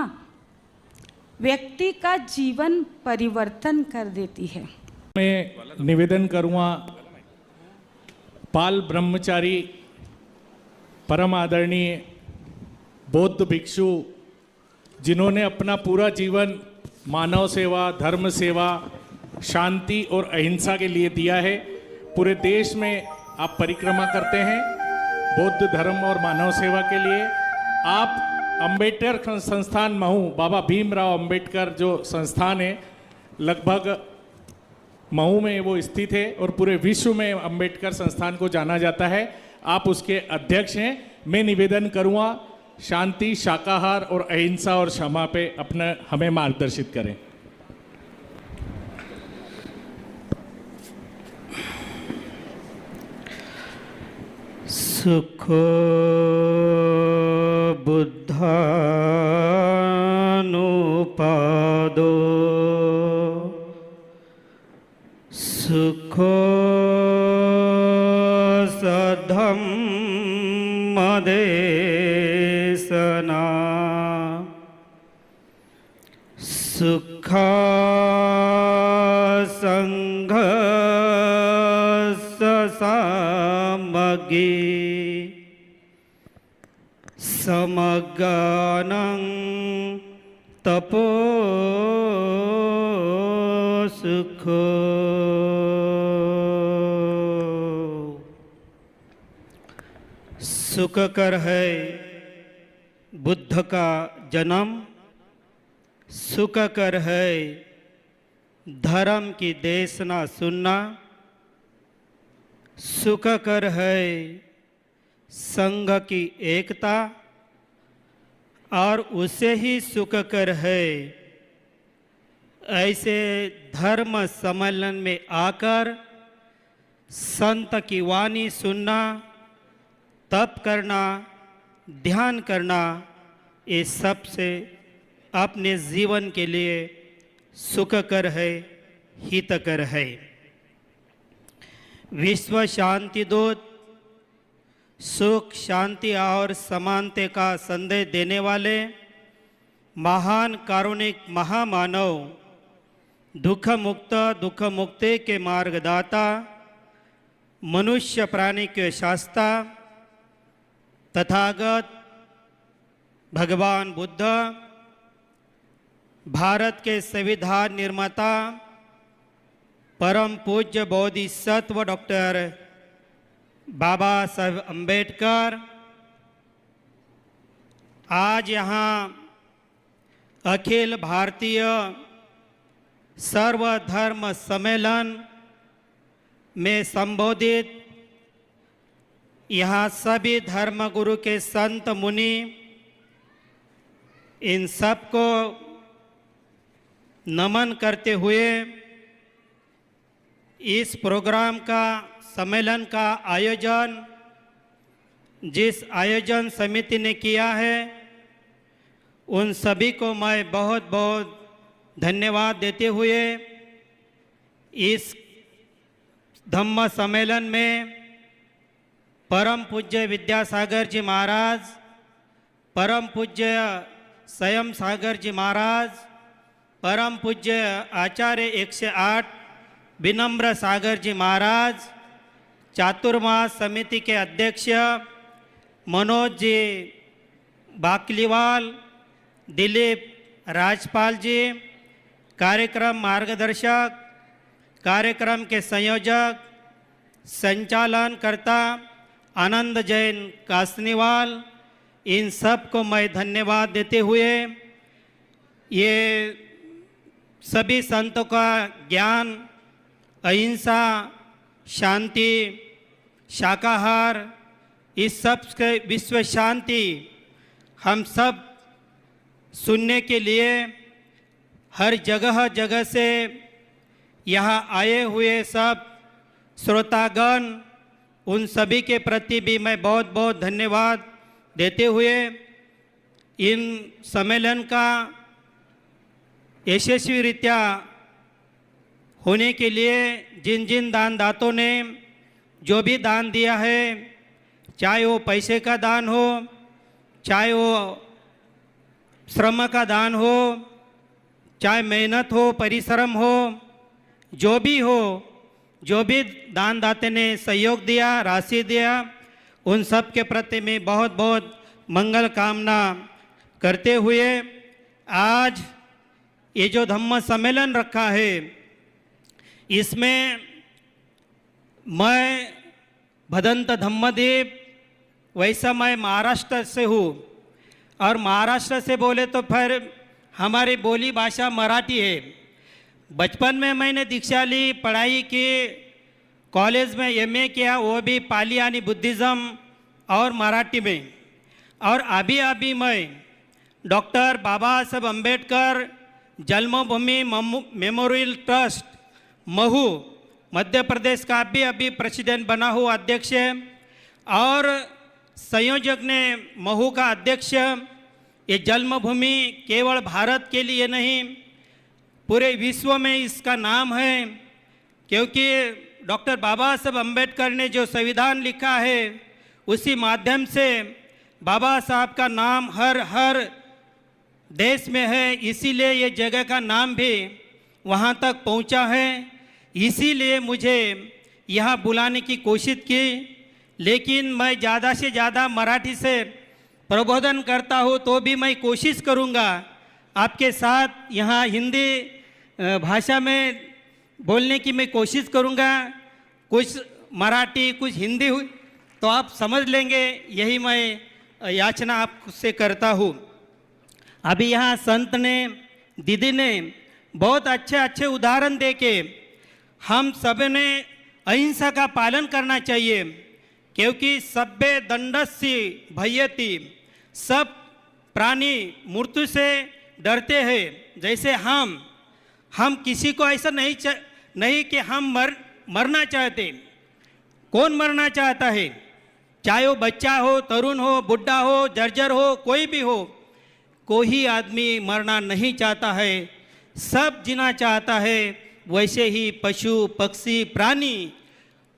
व्यक्ति का जीवन परिवर्तन कर देती है। मैं निवेदन करूँगा, पाल ब्रह्मचारी परम आदरणीय बौद्ध भिक्षु, जिन्होंने अपना पूरा जीवन मानव सेवा, धर्म सेवा, शांति और अहिंसा के लिए दिया है। पूरे देश में आप परिक्रमा करते हैं बौद्ध धर्म और मानव सेवा के लिए। आप अंबेडकर संस्थान महू, बाबा भीमराव अंबेडकर जो संस्थान है, लगभग महू में वो स्थित है और पूरे विश्व में अंबेडकर संस्थान को जाना जाता है। आप उसके अध्यक्ष हैं। मैं निवेदन करूँगा, शांति, शाकाहार और अहिंसा और क्षमा पे अपना हमें मार्गदर्शित करें। सुखो बुद्धानुपादो सुखो देशना सुख संघ समगी समगानं तपो सुख। सुखकर है बुद्ध का जन्म, सुखकर है धर्म की देशना सुनना, सुखकर है संघ की एकता, और उसे ही सुखकर है ऐसे धर्म सम्मेलन में आकर संत की वाणी सुनना, तप करना, ध्यान करना, ये सबसे अपने जीवन के लिए सुखकर है, हितकर है। विश्व शांति दूत सुख, शांति और समानता का संदेश देने वाले महान कारुणिक महामानव, दुख मुक्ति के मार्गदाता, मनुष्य प्राणी के शास्ता तथागत भगवान बुद्ध, भारत के संविधान निर्माता परम पूज्य बोधिसत्व डॉक्टर बाबा साहब अम्बेडकर आज यहाँ अखिल भारतीय सर्वधर्म सम्मेलन में संबोधित यहाँ सभी धर्मगुरु के संत मुनि, इन सबको नमन करते हुए इस प्रोग्राम का सम्मेलन का आयोजन जिस आयोजन समिति ने किया है, उन सभी को मैं बहुत बहुत धन्यवाद देते हुए इस धम्म सम्मेलन में परम पूज्य विद्यासागर जी महाराज, परम पूज्य स्वयं सागर जी महाराज, परम पूज्य आचार्य 108 विनम्र सागर जी महाराज, चातुर्मास समिति के अध्यक्ष मनोज जी बाकलीवाल, दिलीप राजपाल जी, कार्यक्रम मार्गदर्शक, कार्यक्रम के संयोजक, संचालनकर्ता आनंद जैन कासनीवाल, इन सब को मैं धन्यवाद देते हुए ये सभी संतों का ज्ञान, अहिंसा, शांति, शाकाहार, इस सब के विश्व शांति हम सब सुनने के लिए हर जगह जगह से यहाँ आए हुए सब श्रोतागण, उन सभी के प्रति भी मैं बहुत बहुत धन्यवाद देते हुए इन सम्मेलन का यशस्वी रीत्या होने के लिए जिन जिन दानदातों ने जो भी दान दिया है, चाहे वो पैसे का दान हो, चाहे वो श्रम का दान हो, चाहे मेहनत हो, परिश्रम हो, जो भी हो, जो भी दानदाते ने सहयोग दिया, राशि दिया, उन सब के प्रति मैं बहुत बहुत मंगल कामना करते हुए आज ये जो धम्म सम्मेलन रखा है, इसमें मैं भदंत धम्मदेव, वैसा मैं महाराष्ट्र से हूँ, और महाराष्ट्र से बोले तो फिर हमारी बोली भाषा मराठी है। बचपन में मैंने दीक्षा ली, पढ़ाई की, कॉलेज में एमए किया, वो भी पाली यानी बुद्धिज़्म और मराठी में, और अभी अभी मैं डॉक्टर बाबा साहब अम्बेडकर जन्मभूमि मेमोरियल ट्रस्ट महू मध्य प्रदेश का अभी प्रेसिडेंट बना हुआ अध्यक्ष है, और संयोजक ने महू का अध्यक्ष। ये जन्मभूमि केवल भारत के लिए नहीं, पूरे विश्व में इसका नाम है, क्योंकि डॉक्टर बाबा साहब अम्बेडकर ने जो संविधान लिखा है, उसी माध्यम से बाबा साहब का नाम हर देश में है, इसीलिए ये जगह का नाम भी वहाँ तक पहुँचा है। इसीलिए मुझे यहाँ बुलाने की कोशिश की, लेकिन मैं ज़्यादा से ज़्यादा मराठी से प्रबोधन करता हूँ, तो भी मैं कोशिश करूँगा आपके साथ यहाँ हिंदी भाषा में बोलने की मैं कोशिश करूँगा। कुछ मराठी कुछ हिंदी हुई तो आप समझ लेंगे, यही मैं याचना आपसे करता हूँ। अभी यहाँ संत ने, दीदी ने बहुत अच्छे अच्छे उदाहरण देके हम सब ने अहिंसा का पालन करना चाहिए, क्योंकि सभ्य दंडस्य भयति, सब प्राणी मृत्यु से डरते हैं। जैसे हम किसी को ऐसा नहीं कि हम मरना चाहते। कौन मरना चाहता है? चाहे वो बच्चा हो, तरुण हो, बुढ़ा हो, जर्जर हो, कोई भी हो, कोई आदमी मरना नहीं चाहता है, सब जीना चाहता है। वैसे ही पशु पक्षी प्राणी,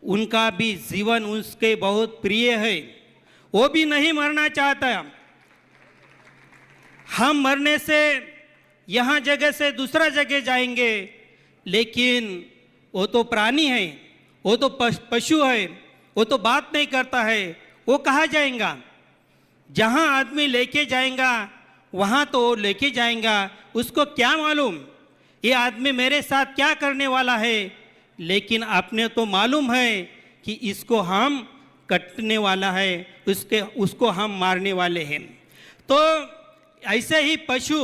उनका भी जीवन उसके बहुत प्रिय है, वो भी नहीं मरना चाहता। हम मरने से यहाँ जगह से दूसरा जगह जाएंगे, लेकिन वो तो प्राणी है, वो तो पशु है, वो तो बात नहीं करता है, वो कहाँ जाएगा? जहाँ आदमी लेके जाएगा वहाँ तो लेके जाएगा, उसको क्या मालूम ये आदमी मेरे साथ क्या करने वाला है। लेकिन आपने तो मालूम है कि इसको हम कटने वाला है, उसको हम मारने वाले हैं। तो ऐसे ही पशु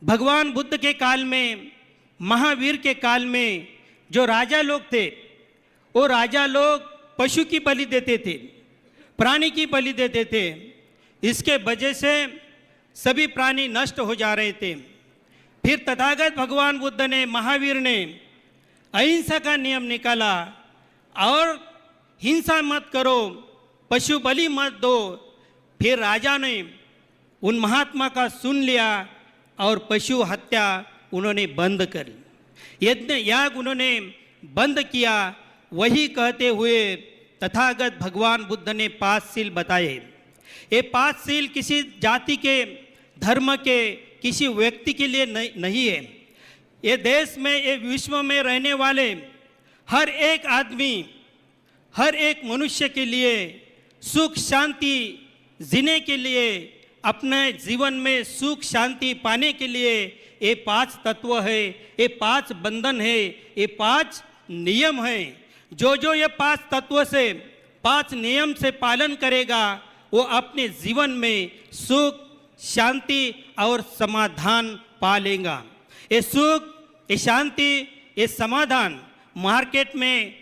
भगवान बुद्ध के काल में, महावीर के काल में जो राजा लोग थे, वो राजा लोग पशु की बलि देते थे, प्राणी की बलि देते थे। इसके वजह से सभी प्राणी नष्ट हो जा रहे थे। फिर तथागत भगवान बुद्ध ने, महावीर ने अहिंसा का नियम निकाला और हिंसा मत करो, पशु बलि मत दो। फिर राजा ने उन महात्मा का सुन लिया और पशु हत्या उन्होंने बंद कर, यज्ञ याग उन्होंने बंद किया। वही कहते हुए तथागत भगवान बुद्ध ने 5 सील बताए। ये 5 सील किसी जाति के, धर्म के, किसी व्यक्ति के लिए नहीं है। ये देश में, ये विश्व में रहने वाले हर एक आदमी, हर एक मनुष्य के लिए सुख शांति जीने के लिए, अपने जीवन में सुख शांति पाने के लिए ये 5 तत्व है, ये 5 बंधन है, ये 5 नियम है। जो ये 5 तत्व से, 5 नियम से पालन करेगा, वो अपने जीवन में सुख शांति और समाधान पा लेगा। ये सुख, ये शांति, ये समाधान मार्केट में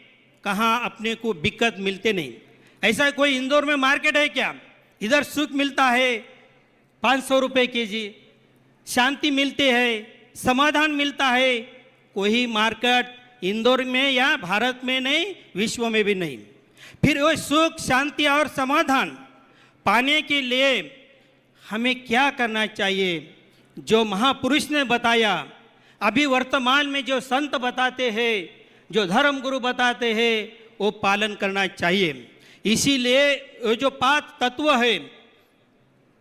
कहाँ अपने को दिक्कत मिलते नहीं। ऐसा कोई इंदौर में मार्केट है क्या? इधर सुख मिलता है 500 रुपये केजी, शांति मिलते है, समाधान मिलता है। कोई मार्केट इंदौर में या भारत में नहीं, विश्व में भी नहीं। फिर वो सुख शांति और समाधान पाने के लिए हमें क्या करना चाहिए? जो महापुरुष ने बताया, अभी वर्तमान में जो संत बताते हैं, जो धर्म गुरु बताते हैं, वो पालन करना चाहिए। इसीलिए ये जो 5 तत्व है,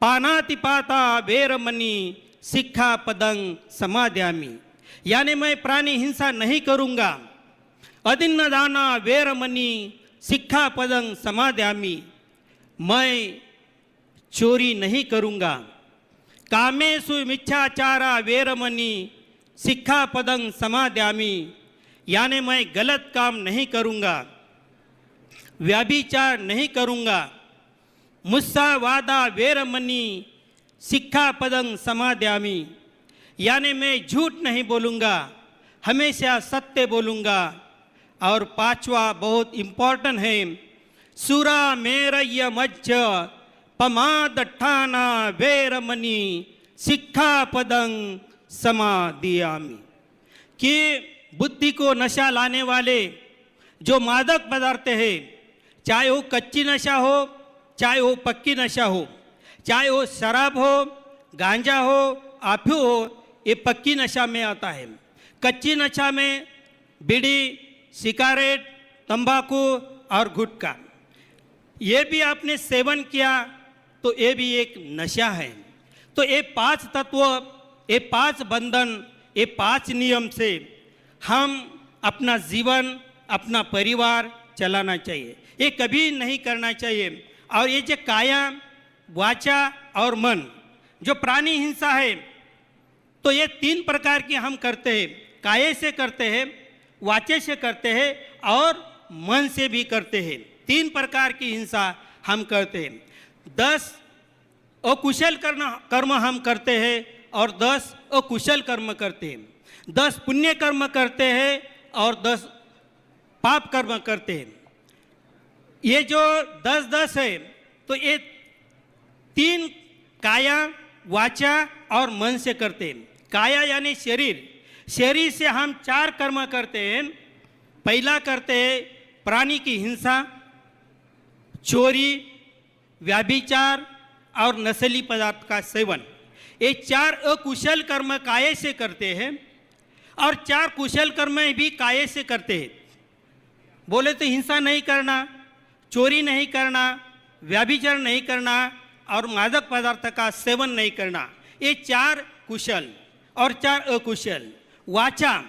पानातिपाता वेरमणि सिक्खापदं समादयामि, यानी मैं प्राणी हिंसा नहीं करूँगा। अदिन्नदाना वेरमणि सिक्खापदं समादयामि, मैं चोरी नहीं करूँगा। कामेषु मिथ्याचारा वेरमणि सिक्खापदं समादयामि, यानी मैं गलत काम नहीं करूँगा, व्यभिचार नहीं करूँगा। मुस्सावादा वेरमणि सिक्खापदं समादयामि, यानी मैं झूठ नहीं बोलूँगा, हमेशा सत्य बोलूँगा। और 5वां बहुत इम्पोर्टेंट है, सुरा मेरय्य मज्ज पमादठाना वेरमणि सिक्खापदं समादयामि, कि बुद्धि को नशा लाने वाले जो मादक पदार्थ है, चाहे वो कच्ची नशा हो, चाहे वो पक्की नशा हो, चाहे वो शराब हो, गांजा हो, आफू हो, ये पक्की नशा में आता है। कच्ची नशा में बीड़ी, सिगारेट, तंबाकू और गुटखा, ये भी आपने सेवन किया तो ये भी एक नशा है। तो ये 5 तत्व, ये 5 बंधन, ये 5 नियम से हम अपना जीवन, अपना परिवार चलाना चाहिए। ये कभी नहीं करना चाहिए। और ये जो काया, वाचा और मन, जो प्राणी हिंसा है, तो ये 3 प्रकार की हम करते हैं। काये से करते हैं, वाचे से करते हैं और मन से भी करते हैं। 3 प्रकार की हिंसा हम करते हैं। 10 अकुशल कर्म हम करते हैं और 10 अकुशल कर्म करते हैं। 10 पुण्य कर्म करते हैं और 10 पाप कर्म करते हैं। ये जो 10-10 है, तो ये 3 काया, वाचा और मन से करते हैं। काया यानी शरीर, शरीर से हम 4 कर्म करते हैं। पहला करते हैं प्राणी की हिंसा, चोरी, व्याभिचार और नशीली पदार्थ का सेवन। ये 4 अकुशल कर्म काये से करते हैं और 4 कुशल कर्म भी काये से करते हैं। बोले तो हिंसा नहीं करना, चोरी नहीं करना, व्याभिचार नहीं करना और मादक पदार्थ का सेवन नहीं करना। ये 4 कुशल और 4 अकुशल। वाचा,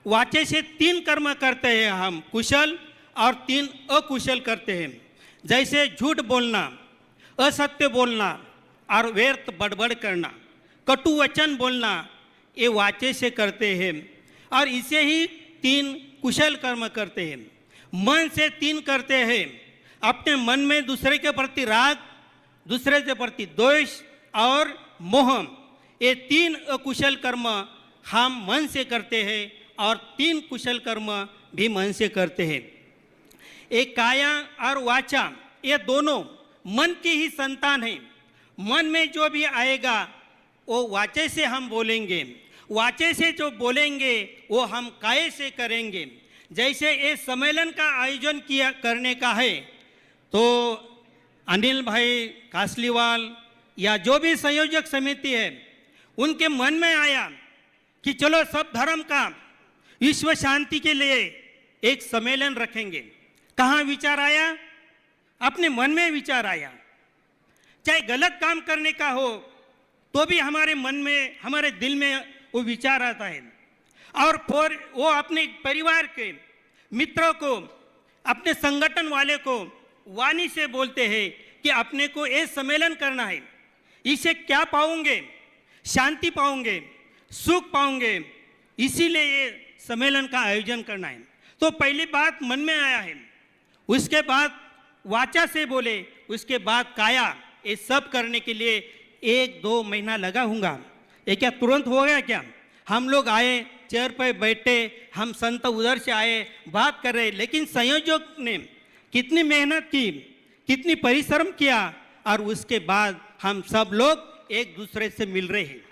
वाचे से 3 कर्म करते हैं हम, कुशल और 3 अकुशल करते हैं। जैसे झूठ बोलना, असत्य बोलना और व्यर्थ बड़बड़ करना, कटु वचन बोलना, ये वाचे से करते हैं। और इसे ही 3 कुशल कर्म करते हैं। मन से 3 करते हैं। अपने मन में दूसरे के प्रति राग, दूसरे के प्रति द्वेष और मोह, ये 3 अकुशल कर्म हम मन से करते हैं और 3 कुशल कर्म भी मन से करते हैं। एक काया और वाचा, ये दोनों मन की ही संतान है। मन में जो भी आएगा वो वाचे से हम बोलेंगे, वाचे से जो बोलेंगे वो हम काये से करेंगे। जैसे ये सम्मेलन का आयोजन करने का है, तो अनिल भाई कासलीवाल या जो भी संयोजक समिति है, उनके मन में आया कि चलो सब धर्म का विश्व शांति के लिए एक सम्मेलन रखेंगे। कहाँ विचार आया? अपने मन में विचार आया। चाहे गलत काम करने का हो तो भी हमारे मन में, हमारे दिल में वो विचार आता है। और फिर वो अपने परिवार के मित्रों को, अपने संगठन वाले को वाणी से बोलते हैं कि अपने को ये सम्मेलन करना है। इसे क्या पाओगे? शांति पाओगे, सुख पाओगे, इसीलिए ये सम्मेलन का आयोजन करना है। तो पहली बात मन में आया है, उसके बाद वाचा से बोले, उसके बाद काया। ये सब करने के लिए 1-2 महीना लगा होगा। ये क्या तुरंत हो गया क्या? हम लोग आए, चेयर पर बैठे, हम संत उधर से आए, बात कर रहे, लेकिन संयोजक ने कितनी मेहनत की, कितनी परिश्रम किया और उसके बाद हम सब लोग एक दूसरे से मिल रहे हैं।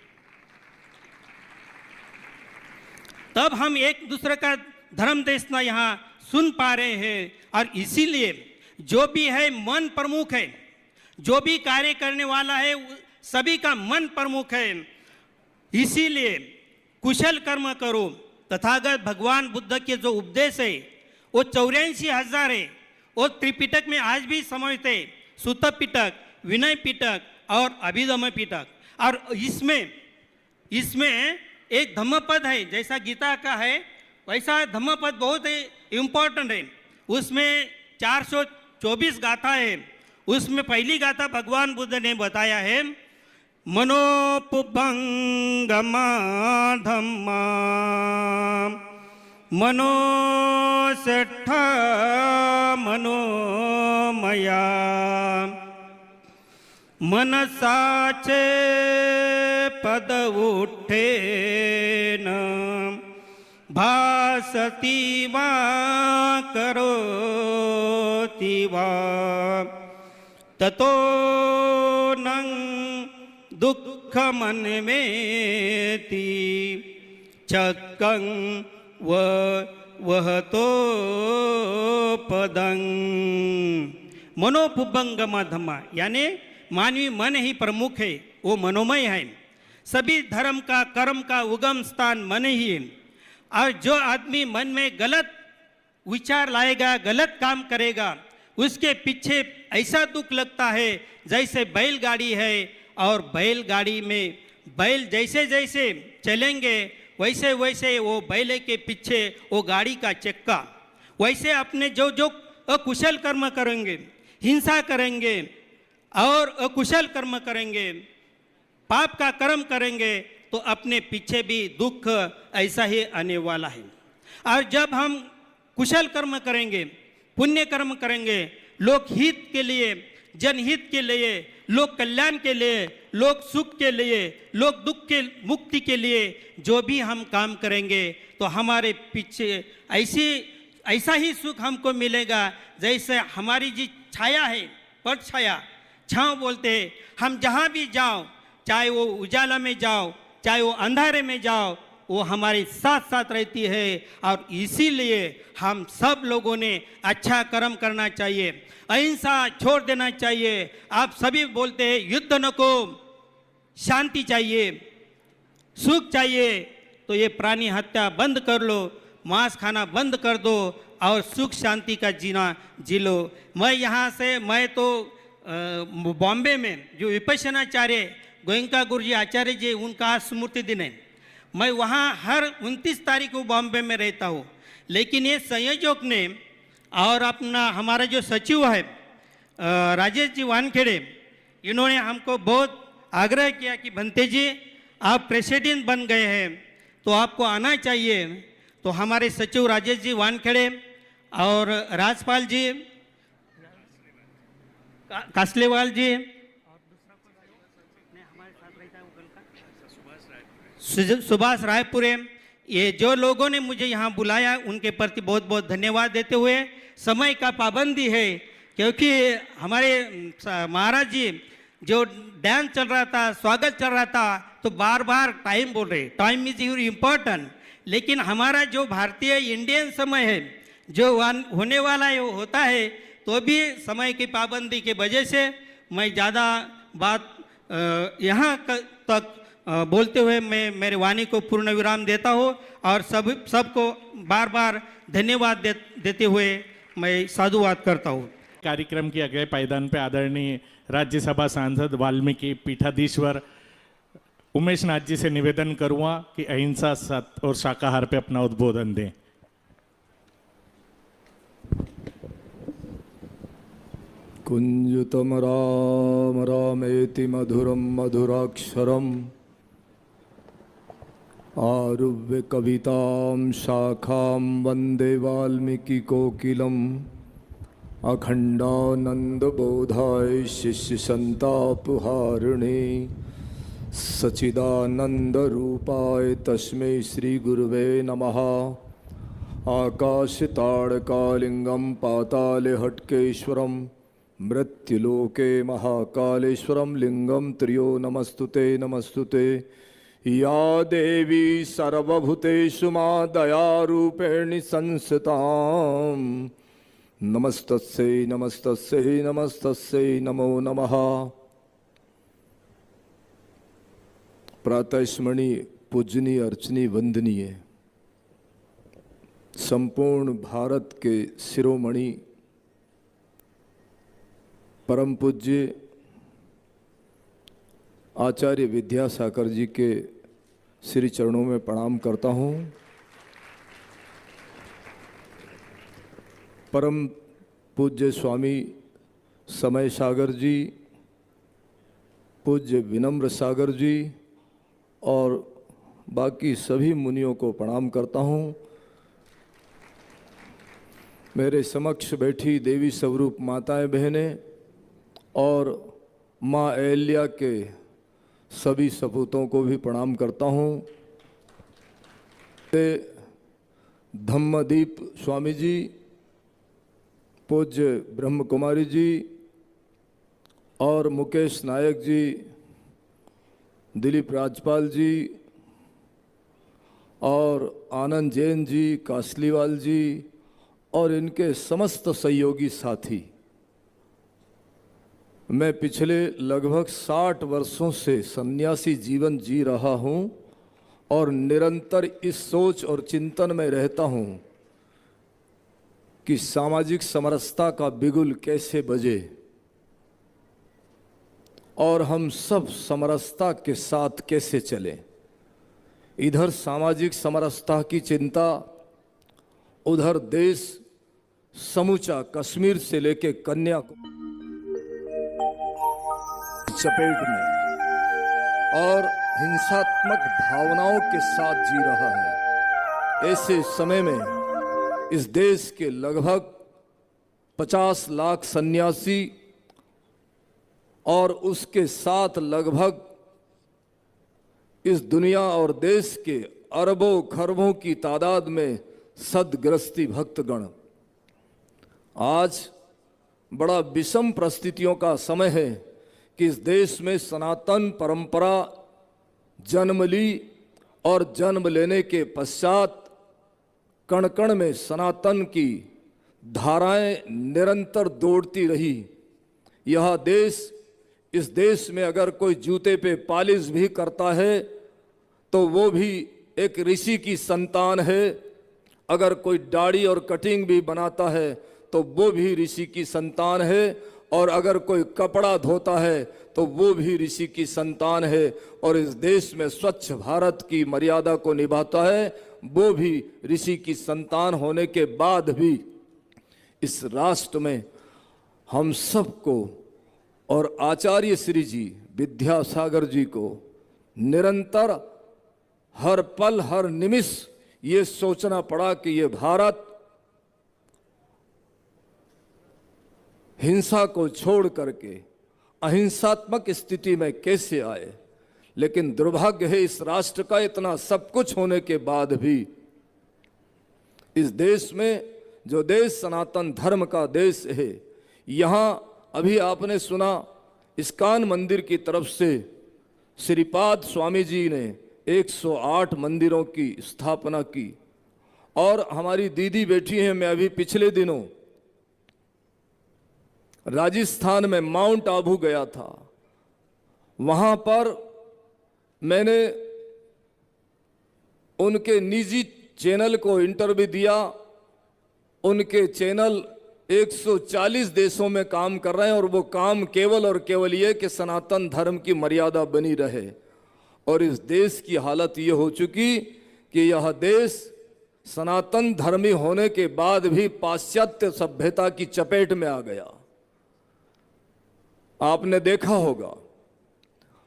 तब हम एक दूसरे का धर्म देशना यहाँ सुन पा रहे हैं। और इसीलिए जो भी है मन प्रमुख है, जो भी कार्य करने वाला है सभी का मन प्रमुख है। इसीलिए कुशल कर्म करो। तथागत भगवान बुद्ध के जो उपदेश है वो 84,000 है। वो त्रिपिटक में आज भी समाहित है, सुत्त पिटक, विनय पिटक और अभिधम्म पिटक। और इसमें एक धम्मपद है, जैसा गीता का है वैसा धम्मपद बहुत इम्पोर्टेंट है। उसमें 424 गाथा है। उसमें पहली गाथा भगवान बुद्ध ने बताया है, मनोपुभंगमा धम्मा मनोसेठ मनोमया मनसाचे पद उठे न भासती वा करोति वा ततो नं दुःख मन में ती चक्कं वहतो पदं। मनोपुभंगमा धम्मा, यानी मानवी मन ही प्रमुख है, वो मनोमय है। सभी धर्म का, कर्म का उगम स्थान मन ही है। और जो आदमी मन में गलत विचार लाएगा, गलत काम करेगा, उसके पीछे ऐसा दुख लगता है जैसे बैलगाड़ी है और बैलगाड़ी में बैल जैसे जैसे चलेंगे वैसे वैसे वो बैले के पीछे वो गाड़ी का चक्का, वैसे अपने जो जो अकुशल कर्म करेंगे, हिंसा करेंगे और अकुशल कर्म करेंगे, पाप का कर्म करेंगे तो अपने पीछे भी दुख ऐसा ही आने वाला है। और जब हम कुशल कर्म करेंगे, पुण्य कर्म करेंगे, लोक हित के लिए, जनहित के लिए, लोक कल्याण के लिए, लोक सुख के लिए, लोक दुख के मुक्ति के लिए जो भी हम काम करेंगे तो हमारे पीछे ऐसा ही सुख हमको मिलेगा जैसे हमारी जी छाया है, परछाया, छाँव बोलते हैं। हम जहाँ भी जाओ, चाहे वो उजाला में जाओ, चाहे वो अंधारे में जाओ, वो हमारे साथ साथ रहती है। और इसीलिए हम सब लोगों ने अच्छा कर्म करना चाहिए, अहिंसा छोड़ देना चाहिए। आप सभी बोलते हैं युद्ध न को, शांति चाहिए, सुख चाहिए, तो ये प्राणी हत्या बंद कर लो, मांस खाना बंद कर दो और सुख शांति का जीना जी लो। मैं तो बॉम्बे में जो विपश्यनाचार्य गोयंका गुरुजी आचार्य जी, उनका आज स्मृति दिन है। मैं वहाँ हर 29 तारीख को बॉम्बे में रहता हूँ, लेकिन ये संयोजक ने और अपना हमारा जो सचिव है राजेश जी वानखेड़े, इन्होंने हमको बहुत आग्रह किया कि भंते जी आप प्रेसिडेंट बन गए हैं तो आपको आना चाहिए। तो हमारे सचिव राजेश जी वानखेड़े और राजपाल जी, कासलेवाल जी, सुभाष रायपुरे, ये जो लोगों ने मुझे यहाँ बुलाया उनके प्रति बहुत बहुत धन्यवाद देते हुए, समय का पाबंदी है क्योंकि हमारे महाराज जी जो डांस चल रहा था, स्वागत चल रहा था, तो बार बार टाइम बोल रहे, टाइम इज वेरी इम्पोर्टेंट। लेकिन हमारा जो भारतीय इंडियन समय है जो होने वाला है वो होता है, तो भी समय की पाबंदी के वजह से मैं ज़्यादा बात यहाँ तक बोलते हुए मैं मेरे वाणी को पूर्ण विराम देता हूँ और सबको बार बार धन्यवाद देते हुए मैं साधुवाद करता हूँ। कार्यक्रम के अगले पायदान पे आदरणीय राज्यसभा सांसद वाल्मीकि पीठाधीश्वर उमेश नाथ जी से निवेदन करूँगा कि अहिंसा, सत्य और शाकाहार पे अपना उद्बोधन दें। कुंजतम राम रामेति मधुरम मधुराक्षरम आरुह्य कवितां शाखां वंदे वाल्मीकि कोकिलम अखंडानंद बोधाय शिष्य संतापहारिणे सच्चिदानंद रूपाय तस्मै श्री गुरुवे नमः। आकाशताड़कालिंगम पाताले हटकेश्वरम मृत्युलोके महाकालेश्वरम लिंगम त्रियो नमस्तुते नमस्तुते। या देवी सर्वभूतेषु मा दयारूपेणि संस्थितां नमस्तस्यै नमस्तस्यै नमस्तस्यै नमो नमः। प्रातस्मरणीय पूजनीय अर्चनीय वंदनीय संपूर्ण भारत के शिरोमणि परम पूज्य आचार्य विद्यासागर जी के श्री चरणों में प्रणाम करता हूँ। परम पूज्य स्वामी समय सागर जी, पूज्य विनम्र सागर जी और बाकी सभी मुनियों को प्रणाम करता हूँ। मेरे समक्ष बैठी देवी स्वरूप माताएं बहनें और माँ अहल्या के सभी सपूतों को भी प्रणाम करता हूँ। धम्मदीप स्वामी जी, पूज्य ब्रह्म कुमारी जी और मुकेश नायक जी, दिलीप राजपाल जी और आनंद जैन जी, कासलीवाल जी और इनके समस्त सहयोगी साथी, मैं पिछले लगभग 60 वर्षों से सन्यासी जीवन जी रहा हूँ और निरंतर इस सोच और चिंतन में रहता हूँ कि सामाजिक समरसता का बिगुल कैसे बजे और हम सब समरसता के साथ कैसे चलें। इधर सामाजिक समरसता की चिंता, उधर देश समूचा कश्मीर से लेके कन्याकुमारी चपेट में और हिंसात्मक भावनाओं के साथ जी रहा है। ऐसे समय में इस देश के लगभग 50 लाख सन्यासी और उसके साथ लगभग इस दुनिया और देश के अरबों खरबों की तादाद में सद्ग्रस्ती भक्तगण, आज बड़ा विषम परिस्थितियों का समय है कि इस देश में सनातन परंपरा जन्म ली और जन्म लेने के पश्चात कण कण में सनातन की धाराएं निरंतर दौड़ती रही। यह देश, इस देश में अगर कोई जूते पे पालिश भी करता है तो वो भी एक ऋषि की संतान है। अगर कोई दाढ़ी और कटिंग भी बनाता है तो वो भी ऋषि की संतान है। और अगर कोई कपड़ा धोता है तो वो भी ऋषि की संतान है। और इस देश में स्वच्छ भारत की मर्यादा को निभाता है वो भी ऋषि की संतान होने के बाद भी इस राष्ट्र में हम सबको और आचार्य श्री जी विद्यासागर जी को निरंतर हर पल हर निमिष ये सोचना पड़ा कि ये भारत हिंसा को छोड़ करके अहिंसात्मक स्थिति में कैसे आए। लेकिन दुर्भाग्य है इस राष्ट्र का इतना सब कुछ होने के बाद भी इस देश में, जो देश सनातन धर्म का देश है, यहाँ अभी आपने सुना इस्कॉन मंदिर की तरफ से श्रीपाद स्वामी जी ने 108 मंदिरों की स्थापना की। और हमारी दीदी बैठी हैं, मैं अभी पिछले दिनों राजस्थान में माउंट आबू गया था। वहां पर मैंने उनके निजी चैनल को इंटरव्यू दिया। उनके चैनल 140 देशों में काम कर रहे हैं और वो काम केवल और केवल ये कि सनातन धर्म की मर्यादा बनी रहे। और इस देश की हालत ये हो चुकी कि यह देश सनातन धर्मी होने के बाद भी पाश्चात्य सभ्यता की चपेट में आ गया। आपने देखा होगा,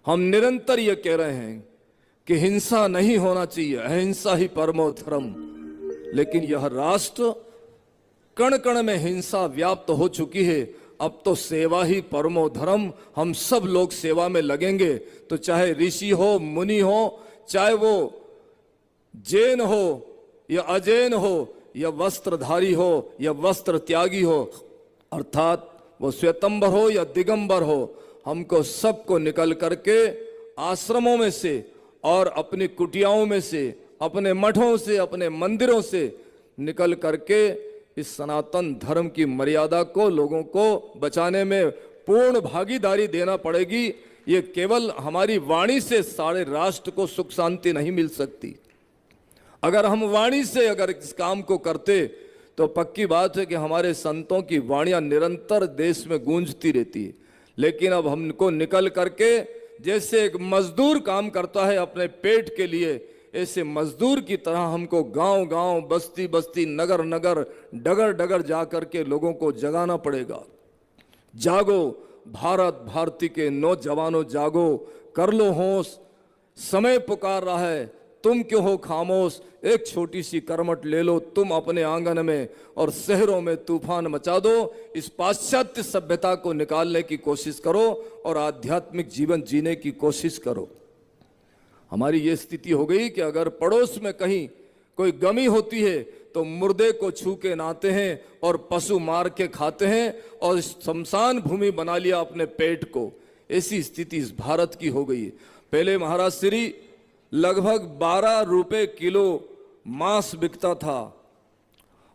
हम निरंतर ये कह रहे हैं कि हिंसा नहीं होना चाहिए, अहिंसा ही परमो धर्म। लेकिन यह राष्ट्र कण कण में हिंसा व्याप्त हो चुकी है। अब तो सेवा ही परमो धर्म, हम सब लोग सेवा में लगेंगे। तो चाहे ऋषि हो, मुनि हो, चाहे वो जैन हो या अजैन हो, या वस्त्रधारी हो या वस्त्र त्यागी हो, अर्थात वो श्वेतंबर हो या दिगंबर हो, हमको सबको निकल करके आश्रमों में से और अपनी कुटियाओं में से, अपने मठों से, अपने मंदिरों से निकल करके इस सनातन धर्म की मर्यादा को लोगों को बचाने में पूर्ण भागीदारी देना पड़ेगी। ये केवल हमारी वाणी से सारे राष्ट्र को सुख शांति नहीं मिल सकती। अगर हम वाणी से अगर इस काम को करते तो पक्की बात है कि हमारे संतों की वाणियां निरंतर देश में गूंजती रहती है। लेकिन अब हमको निकल करके, जैसे एक मजदूर काम करता है अपने पेट के लिए, ऐसे मजदूर की तरह हमको गांव गांव, बस्ती बस्ती, नगर नगर, डगर डगर जा करके लोगों को जगाना पड़ेगा। जागो भारत भारती के नौजवानों, जागो, कर लो होश, समय पुकार रहा है, तुम क्यों हो खामोश। एक छोटी सी करमट ले लो तुम अपने आंगन में और शहरों में तूफान मचा दो। इस पाश्चात्य सभ्यता को निकालने की कोशिश करो और आध्यात्मिक जीवन जीने की कोशिश करो। हमारी ये स्थिति हो गई कि अगर पड़ोस में कहीं कोई गमी होती है तो मुर्दे को छू के नहाते हैं और पशु मार के खाते हैं और शमशान भूमि बना लिया अपने पेट को। ऐसी स्थिति इस भारत की हो गई। पहले महाराज श्री लगभग 12 रुपए किलो मांस बिकता था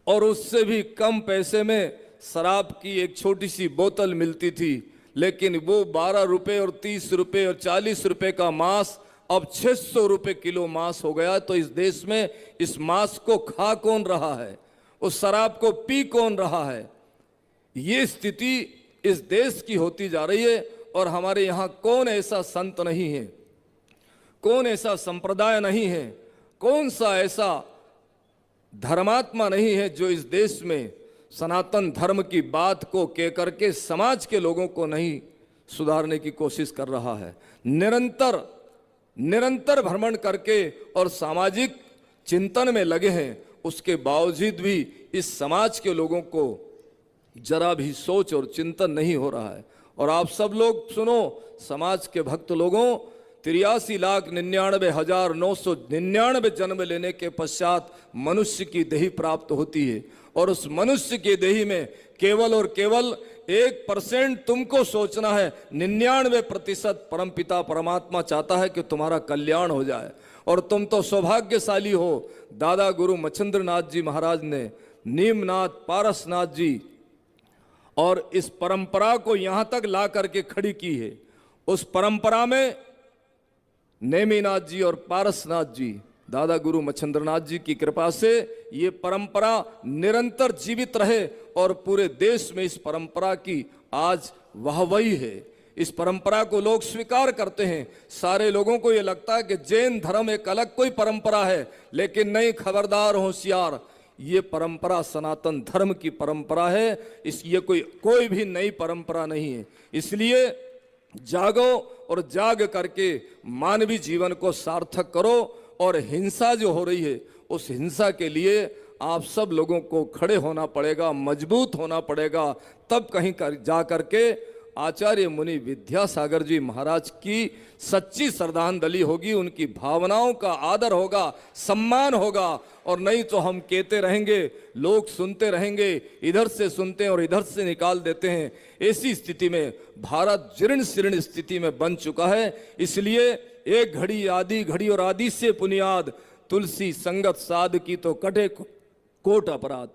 और उससे भी कम पैसे में शराब की एक छोटी सी बोतल मिलती थी। लेकिन वो 12 रुपए और 30 रुपए और 40 रुपए का मांस अब 600 रुपए किलो मांस हो गया। तो इस देश में इस मांस को खा कौन रहा है? उस शराब को पी कौन रहा है? ये स्थिति इस देश की होती जा रही है। और हमारे यहाँ कौन ऐसा संत नहीं है, कौन ऐसा संप्रदाय नहीं है, कौन सा ऐसा धर्मात्मा नहीं है जो इस देश में सनातन धर्म की बात को कह करके समाज के लोगों को नहीं सुधारने की कोशिश कर रहा है। निरंतर भ्रमण करके और सामाजिक चिंतन में लगे हैं, उसके बावजूद भी इस समाज के लोगों को जरा भी सोच और चिंतन नहीं हो रहा है। और आप सब लोग सुनो, समाज के भक्त लोगों, 83,99,999 जन्म लेने के पश्चात मनुष्य की देही प्राप्त होती है। और उस मनुष्य की देही में केवल और केवल 1% तुमको सोचना है, 99% परमपिता परमात्मा चाहता है कि तुम्हारा कल्याण हो जाए। और तुम तो सौभाग्यशाली हो। दादा गुरु मच्छिंद्रनाथ जी महाराज ने, नीमनाथ पारसनाथ जी और इस परंपरा को यहां तक ला करके खड़ी की है। उस परंपरा में नेमीनाथ जी और पारसनाथ जी, दादा गुरु मच्छिंद्रनाथ जी की कृपा से ये परंपरा निरंतर जीवित रहे और पूरे देश में इस परंपरा की आज वाहवाही है। इस परंपरा को लोग स्वीकार करते हैं। सारे लोगों को ये लगता है कि जैन धर्म एक अलग कोई परंपरा है, लेकिन नहीं, खबरदार होशियार, ये परंपरा सनातन धर्म की परंपरा है। ये कोई भी नई परंपरा नहीं है। इसलिए जागो और जाग करके मानवीय जीवन को सार्थक करो। और हिंसा जो हो रही है, उस हिंसा के लिए आप सब लोगों को खड़े होना पड़ेगा, मजबूत होना पड़ेगा। तब कहीं जा करके आचार्य मुनि विद्यासागर जी महाराज की सच्ची श्रद्धांजलि होगी, उनकी भावनाओं का आदर होगा, सम्मान होगा। और नहीं तो हम कहते रहेंगे, लोग सुनते रहेंगे, इधर से सुनते हैं और इधर से निकाल देते हैं। ऐसी स्थिति में भारत जीर्ण शीर्ण स्थिति में बन चुका है। इसलिए एक घड़ी आदि घड़ी और आदि से पुनियाद, तुलसी संगत साध की तो कटे कोट अपराध।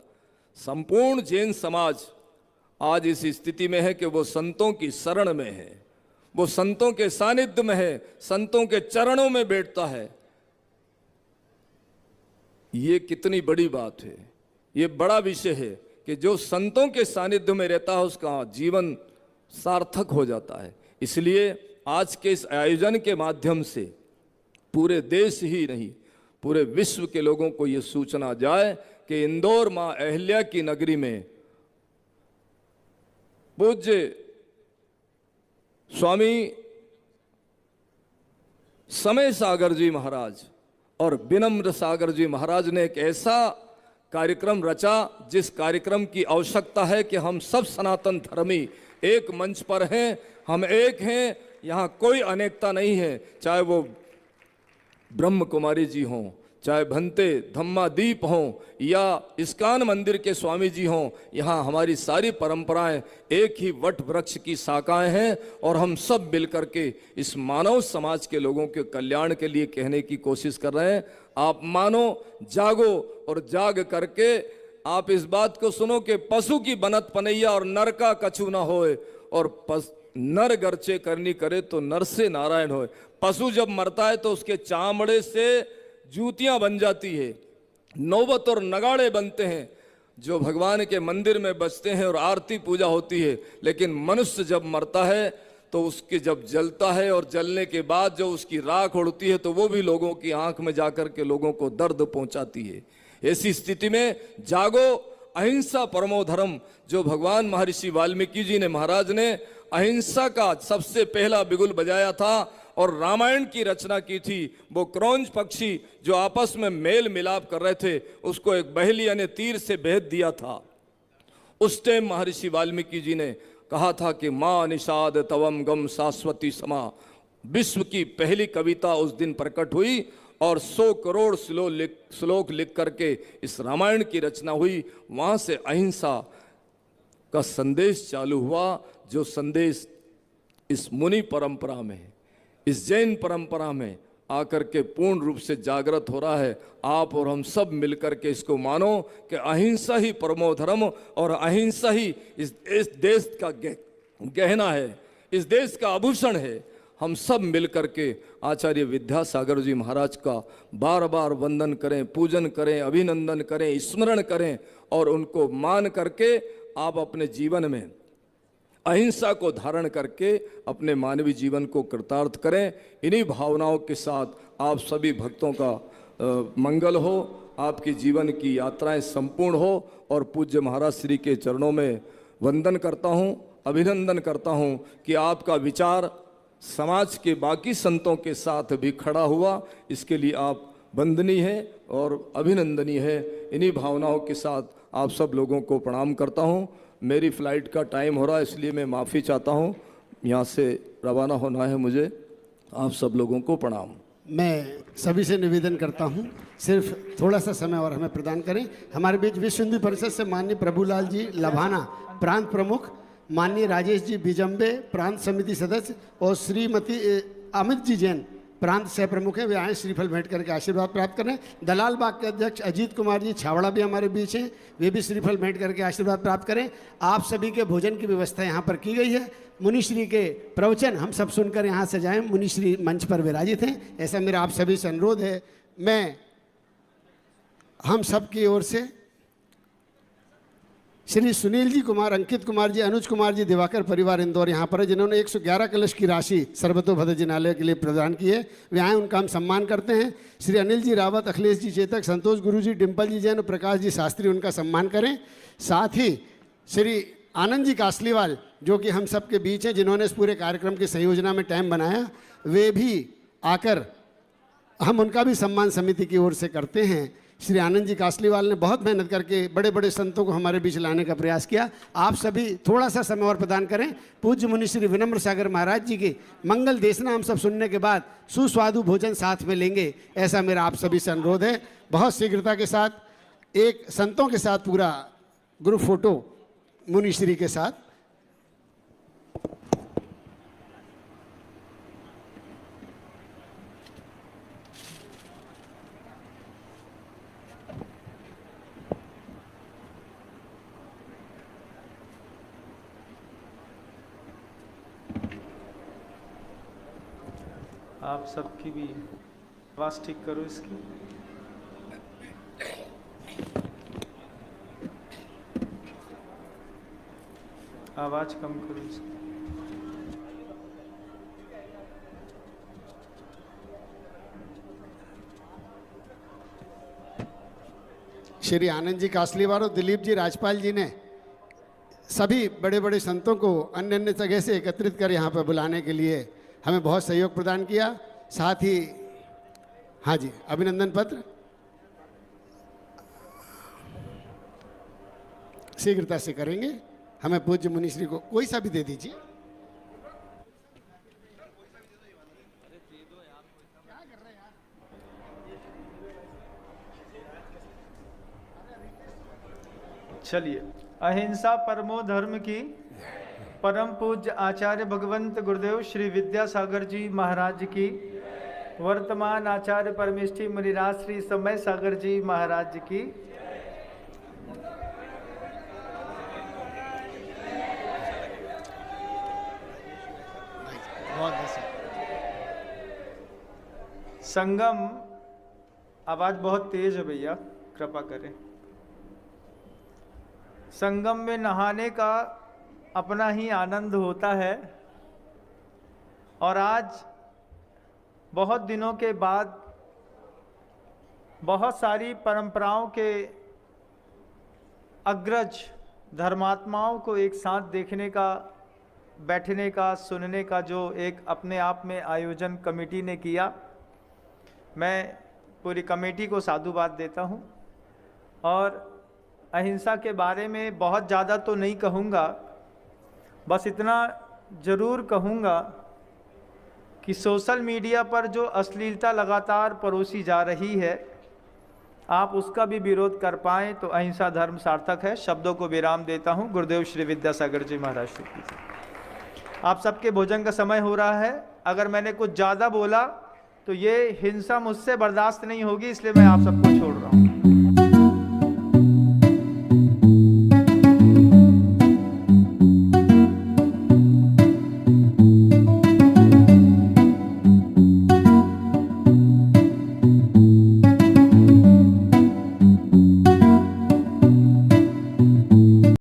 संपूर्ण जैन समाज आज इस स्थिति में है कि वो संतों की शरण में है, वो संतों के सानिध्य में है, संतों के चरणों में बैठता है। ये कितनी बड़ी बात है, ये बड़ा विषय है कि जो संतों के सानिध्य में रहता है उसका जीवन सार्थक हो जाता है। इसलिए आज के इस आयोजन के माध्यम से पूरे देश ही नहीं, पूरे विश्व के लोगों को ये सूचना जाए कि इंदौर मां अहिल्या की नगरी में पूज्य स्वामी समय सागर जी महाराज और विनम्र सागर जी महाराज ने एक ऐसा कार्यक्रम रचा जिस कार्यक्रम की आवश्यकता है कि हम सब सनातन धर्मी एक मंच पर हैं, हम एक हैं, यहाँ कोई अनेकता नहीं है। चाहे वो ब्रह्म कुमारी जी हों, चाहे भंते धम्मादीप हों या इस्कान मंदिर के स्वामी जी हों, यहाँ हमारी सारी परंपराएं एक ही वट वृक्ष की शाखाएं हैं। और हम सब मिलकर के इस मानव समाज के लोगों के कल्याण के लिए कहने की कोशिश कर रहे हैं। आप मानो, जागो और जाग करके आप इस बात को सुनो कि पशु की बनत पनैया और नर का कछु न होए, और नर गर्चे करनी करे तो नर से नारायण होए। पशु जब मरता है तो उसके चामड़े से जूतियां बन जाती है, नौबत और नगाड़े बनते हैं जो भगवान के मंदिर में बजते हैं और आरती पूजा होती है। लेकिन मनुष्य जब मरता है तो उसके जब जलता है और जलने के बाद जो उसकी राख उड़ती है तो वो भी लोगों की आंख में जाकर के लोगों को दर्द पहुंचाती है। ऐसी स्थिति में जागो, अहिंसा परमो धर्म, जो भगवान महर्षि वाल्मीकि जी ने महाराज ने अहिंसा का सबसे पहला बिगुल बजाया था और रामायण की रचना की थी। वो क्रौंच पक्षी जो आपस में मेल मिलाप कर रहे थे, उसको एक बहेलिया ने तीर से भेद दिया था। उस टाइम महर्षि वाल्मीकि जी ने कहा था कि मां निषाद तवम गम शाश्वती समा। विश्व की पहली कविता उस दिन प्रकट हुई और 100 करोड़ श्लोक लिख करके इस रामायण की रचना हुई। वहां से अहिंसा का संदेश चालू हुआ, जो संदेश इस मुनि परंपरा में, इस जैन परंपरा में आकर के पूर्ण रूप से जागृत हो रहा है। आप और हम सब मिलकर के इसको मानो कि अहिंसा ही परमो धर्म और अहिंसा ही इस देश का गहना है, इस देश का आभूषण है। हम सब मिल करके आचार्य विद्यासागर जी महाराज का बार बार वंदन करें, पूजन करें, अभिनंदन करें, स्मरण करें और उनको मान करके आप अपने जीवन में अहिंसा को धारण करके अपने मानवीय जीवन को कृतार्थ करें। इन्हीं भावनाओं के साथ आप सभी भक्तों का मंगल हो, आपकी जीवन की यात्राएं संपूर्ण हो और पूज्य महाराज श्री के चरणों में वंदन करता हूं, अभिनंदन करता हूं कि आपका विचार समाज के बाकी संतों के साथ भी खड़ा हुआ, इसके लिए आप वंदनीय हैं और अभिनंदनीय है। इन्हीं भावनाओं के साथ आप सब लोगों को प्रणाम करता हूं। मेरी फ़्लाइट का टाइम हो रहा है, इसलिए मैं माफ़ी चाहता हूं, यहाँ से रवाना होना है मुझे। आप सब लोगों को प्रणाम। मैं सभी से निवेदन करता हूं, सिर्फ थोड़ा सा समय और हमें प्रदान करें। हमारे बीच विश्व हिंदू परिषद से माननीय प्रभुलाल जी लभाना प्रांत प्रमुख, माननीय राजेश जी बिजम्बे प्रांत समिति सदस्य और श्रीमती अमित जी जैन प्रांत सह प्रमुख हैं। वे आए श्रीफल भेंट करके आशीर्वाद प्राप्त करें। दलाल बाग के अध्यक्ष अजीत कुमार जी छावड़ा भी हमारे बीच हैं, वे भी श्रीफल भेंट करके आशीर्वाद प्राप्त करें। आप सभी के भोजन की व्यवस्था यहाँ पर की गई है। मुनिश्री के प्रवचन हम सब सुनकर यहाँ से जाएं। मुनिश्री मंच पर विराजित हैं, ऐसा मेरा आप सभी से अनुरोध है। मैं हम सब की ओर से श्री सुनील जी कुमार, अंकित कुमार जी, अनुज कुमार जी, दिवाकर परिवार इंदौर यहाँ पर है, जिन्होंने 111 कलश की राशि सर्वतोभद्र जिनालय के लिए प्रदान की है। वे आए, उनका हम सम्मान करते हैं। श्री अनिल जी रावत, अखिलेश जी चेतक, संतोष गुरु जी, डिम्पल जी जैन और प्रकाश जी शास्त्री, उनका सम्मान करें। साथ ही श्री आनंद जी कासलीवाल, जो कि हम सब के बीच हैं, जिन्होंने इस पूरे कार्यक्रम की संयोजना में टाइम बनाया, वे भी आकर हम उनका भी सम्मान समिति की ओर से करते हैं। श्री आनंद जी कासलीवाल ने बहुत मेहनत करके बड़े बड़े संतों को हमारे बीच लाने का प्रयास किया। आप सभी थोड़ा सा समय और प्रदान करें। पूज्य मुनि श्री विनम्र सागर महाराज जी की मंगल देशना हम सब सुनने के बाद सुस्वादु भोजन साथ में लेंगे, ऐसा मेरा आप सभी से अनुरोध है। बहुत शीघ्रता के साथ एक संतों के साथ पूरा ग्रुप फोटो मुनिश्री के साथ। आप सबकी भी आवाज़ ठीक करो इसकी। आवाज़ कम करो इसकी। श्री आनंद जी कासलीवाल और दिलीप जी राजपाल जी ने सभी बड़े बड़े संतों को अन्य अन्य जगह से एकत्रित कर यहाँ पर बुलाने के लिए हमें बहुत सहयोग प्रदान किया। साथ ही हाँ जी, अभिनंदन पत्र शीघ्रता से करेंगे। हमें पूज्य मुनिश्री को कोई सा भी दे दीजिए। चलिए, अहिंसा परमो धर्म की परम पूज्य आचार्य भगवंत गुरुदेव श्री विद्यासागर जी महाराज की, वर्तमान आचार्य परमेष्ठी मुनिराज श्री समय सागर जी महाराज की, संगम। आवाज बहुत तेज है भैया, कृपा करें। संगम में नहाने का अपना ही आनंद होता है और आज बहुत दिनों के बाद बहुत सारी परंपराओं के अग्रज धर्मात्माओं को एक साथ देखने का, बैठने का, सुनने का जो एक अपने आप में आयोजन कमेटी ने किया, मैं पूरी कमेटी को साधुवाद देता हूं। और अहिंसा के बारे में बहुत ज़्यादा तो नहीं कहूँगा, बस इतना ज़रूर कहूँगा कि सोशल मीडिया पर जो अश्लीलता लगातार परोसी जा रही है, आप उसका भी विरोध कर पाएँ तो अहिंसा धर्म सार्थक है। शब्दों को विराम देता हूँ। गुरुदेव श्री विद्यासागर जी महाराज श्री की। आप सबके भोजन का समय हो रहा है। अगर मैंने कुछ ज़्यादा बोला तो ये हिंसा मुझसे बर्दाश्त नहीं होगी, इसलिए मैं आप सबको छोड़ रहा हूँ।